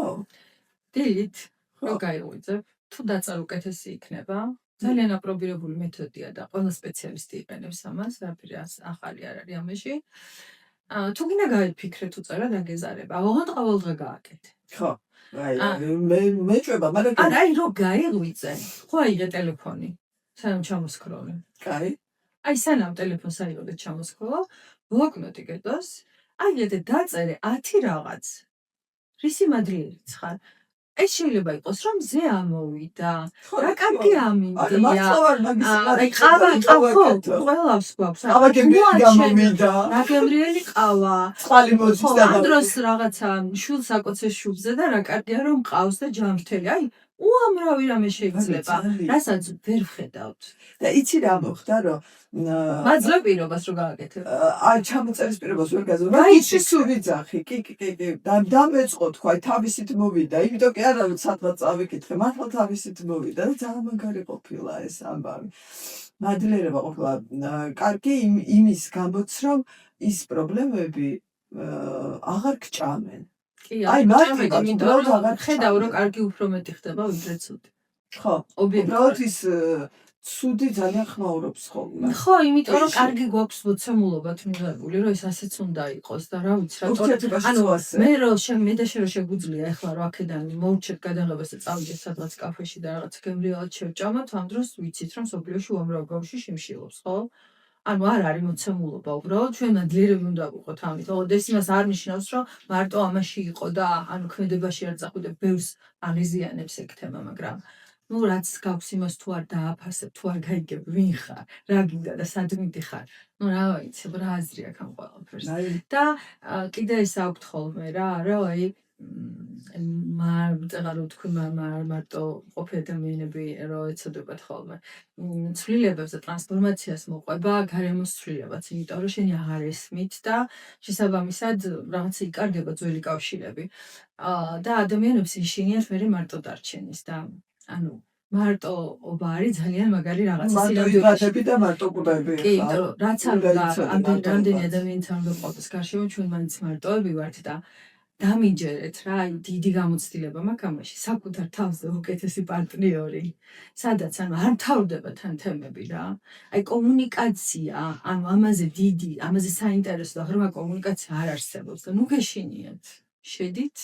Speaker 1: დილით
Speaker 2: ხო.
Speaker 1: რო გაიღვიძებ, თუ დაწერ უკეთესი იქნება. ძალიან აპრობირებული მეთოდია და ყველა სპეციალისტი იყენებს ამას, რაფერი ახალი არ არის ამაში. თუ გინდა გაიფიქრე თუ წერა დაგეზარება, ოღონდ ყოველდღე გააკეთე.
Speaker 2: ხო. მე მეჭვება, მაგრამ
Speaker 1: აი რო გაიღვიძე, ხო აიღე ტელეფონი, სანამ ჩამოსქროლე.
Speaker 2: კაი.
Speaker 1: აი სანამ ტელეფონს აიღე და ჩამოსქროლო, ბლოკნოტი გეტოს, აიღე და დაწერე 10 რაღაც. რისი მადლიერიც ხარ? ეს შეიძლება იყოს, რომ ზე ამოვიდა. რა კარგი ამინდია. აი ყავა, ყველას გვაქვს.
Speaker 2: ყავა გემრიელი გამომიდა.
Speaker 1: რა გემრიელი ყავა.
Speaker 2: წყალი მოდის და
Speaker 1: ამ დროს რაღაცა შულს აკოცეს შუბზე და რა კარგია რომ ყავს და ჯანმრთელი. აი უამრავი რამე შეიძლება, რასაც ვერ ვხედავთ.
Speaker 2: და იცი რა მოხდა, რომ
Speaker 1: მაძლევ პირობას რო გააკეთებ.
Speaker 2: აი ჩამოწერის პირობას ვერ გაზო. რა იცი სულ ვიძახი. კი. დამეწყო თქვა, თავისით მოვიდა. იმიტომ კი არა რომ სადღაც წავიკითხე, მართლა თავისით მოვიდა და ძალიან მაგარი ყოფილა ეს ამბავი. მადლიერება ყოფილა კარგი იმის გამოც რომ ის პრობლემები აღარ გჭამენ.
Speaker 1: კი,
Speaker 2: აი მარტო
Speaker 1: ხედავ რომ კარგი უფრო მეტი ხდება ვიდრე ცუდი.
Speaker 2: ხო, უბრალოდ ის ცუდი ძალიან ხმაურობს ხოლმე.
Speaker 1: ხო, იმიტომ რომ კარგი გვაქვს მოცემულობათ მიღებული, რომ ეს ასეც უნდა იყოს და რა ვიცი რა. მე რომ მე და შენ რომ შეგვიძლია ახლა რომ აქედან მოვჩეთ გადაღებას და წავიდეთ სადღაც კაფეში და რაღაც გემრიელად შევჭამოთ, ამ დროს ვიცით რომ სოფლიოში უამრავ ბავშვი შიმშილობს, ხო? ანუ არ არის მოცემულობა, უბრალოდ ჩვენ მადლიერები უნდა ვიყოთ ამით. ოღონდ ეს იმას არ ნიშნავს, რომ მარტო ამაში იყო და ანუ ქმედებაში არ წახვიდე, ბევრს აღიზიანებს ეგ თემა, მაგრამ ну რაც გაქვს იმას თუ არ დააფასებ, თუ არ გაიგებ ვინ ხარ, რა გინდა და სად მიდიხარ. ну რა ვიცი, რა აზრი აქვს ამ ყველაფერს. და კიდე ეს აქვთ ხოლმე რა, რომ აი მარტო თქვი მარტო ყოფილი ადამიანები რო ეცოდებათ ხოლმე ცვლილებებს და ტრანსფორმაციას მოყვება გარემოს ცვლილებაც, იმიტომ რომ შენი აღარ ესმით და შესაბამისად რაღაც იკარგება ძველი კავშირები და ადამიანებს იშინიათ მე მარტო დარჩენის და ანუ მარტოობა არის ძალიან მაგარი რაღაცა
Speaker 2: სინამდვილეში და მარტო კვდები
Speaker 1: კი, იმიტომ რომ რაც არ უნდა ამდენი ადამიანიც არ უნდა ყოფილს გარშემო, ჩვენ მაინც მარტოები ვართ და დამიჯერეთ რა, აი დიდი გამოცდილება მაქვს ამაში, საკუთარ თავზე უკეთესი პარტნიორი, სადაც ანუ არ მთავრდება თან თემები რა. აი კომუნიკაცია, ანუ ამაზე საინტერესო და ღრმა კომუნიკაცია არ არსებობს და ნუ გეშინიათ. შედით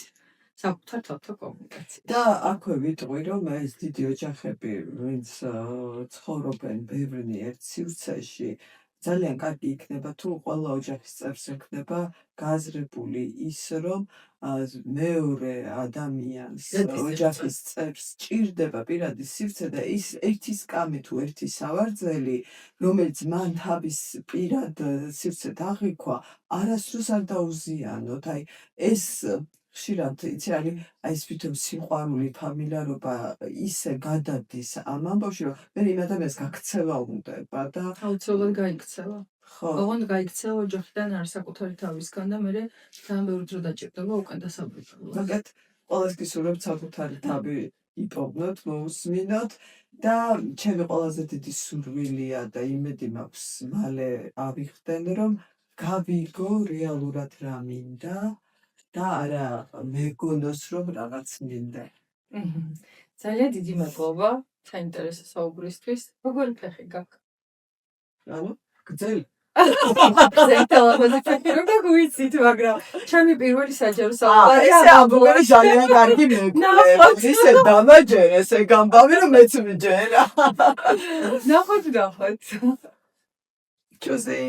Speaker 1: საკუთარ თავთან კომუნიკაციაში.
Speaker 2: და აქვე ვიტყვი, რომ ეს დიდი ოჯახები, ვინც ცხოვრობენ ბევრი ერთ სივრცეში, ძალიან კარგი იქნება თუ ყველა ოჯახის წევრს ექნება გააზრებული ის, რომ მეორე ადამიანს ოჯახის წევრს ჭირდება პირადი სივრცე და ის ერთი სკამი თუ ერთი სავარძელი, რომელიც მან თავის პირად სივრცედ აღიქვა, არასდროს არ დაუზიანოთ. აი ეს ხშირად იცი არის აი ეს თვითონ სიყვარული, ფამილიარობა ისე გადადის ამ ამბავში, რომ მე იმ ადამიანს გაქცევა უნდება და
Speaker 1: აუცილებლად გაიქცევა.
Speaker 2: ხო.
Speaker 1: ოღონდ გაიქცევა ოჯახიდან არ საკუთარი თავისგან და მე ძალიან ბევრი დრო დაჭირდება უკან დასაბრუნებლად.
Speaker 2: მაგათ ყველას გისურვებთ საკუთარი თავი იპოვნოთ, მოусმინოთ და ჩემი ყველაზე დიდი სურვილია და იმედი მაქვს მალე ავიხდენ, რომ გავიგო რეალურად რა მინდა და არა მეგონოს რომ რაღაც მინდა.
Speaker 1: ძალიან დიდი მადლობა საინტერესო საუბრისთვის. როგორი ფეხი გაქვს?
Speaker 2: ანუ გძელი.
Speaker 1: ზეთელაბაზე ფეხი რომ გაგვიცით, მაგრამ ჩემი პირველი საჯარო საუბარი
Speaker 2: ესე ამბობენ ძალიან კარგი მეგობრები. ისე დამაჯერე ეს ამბავი რომ მეც მიჯერა.
Speaker 1: ნახოთ.
Speaker 2: Tschüssi.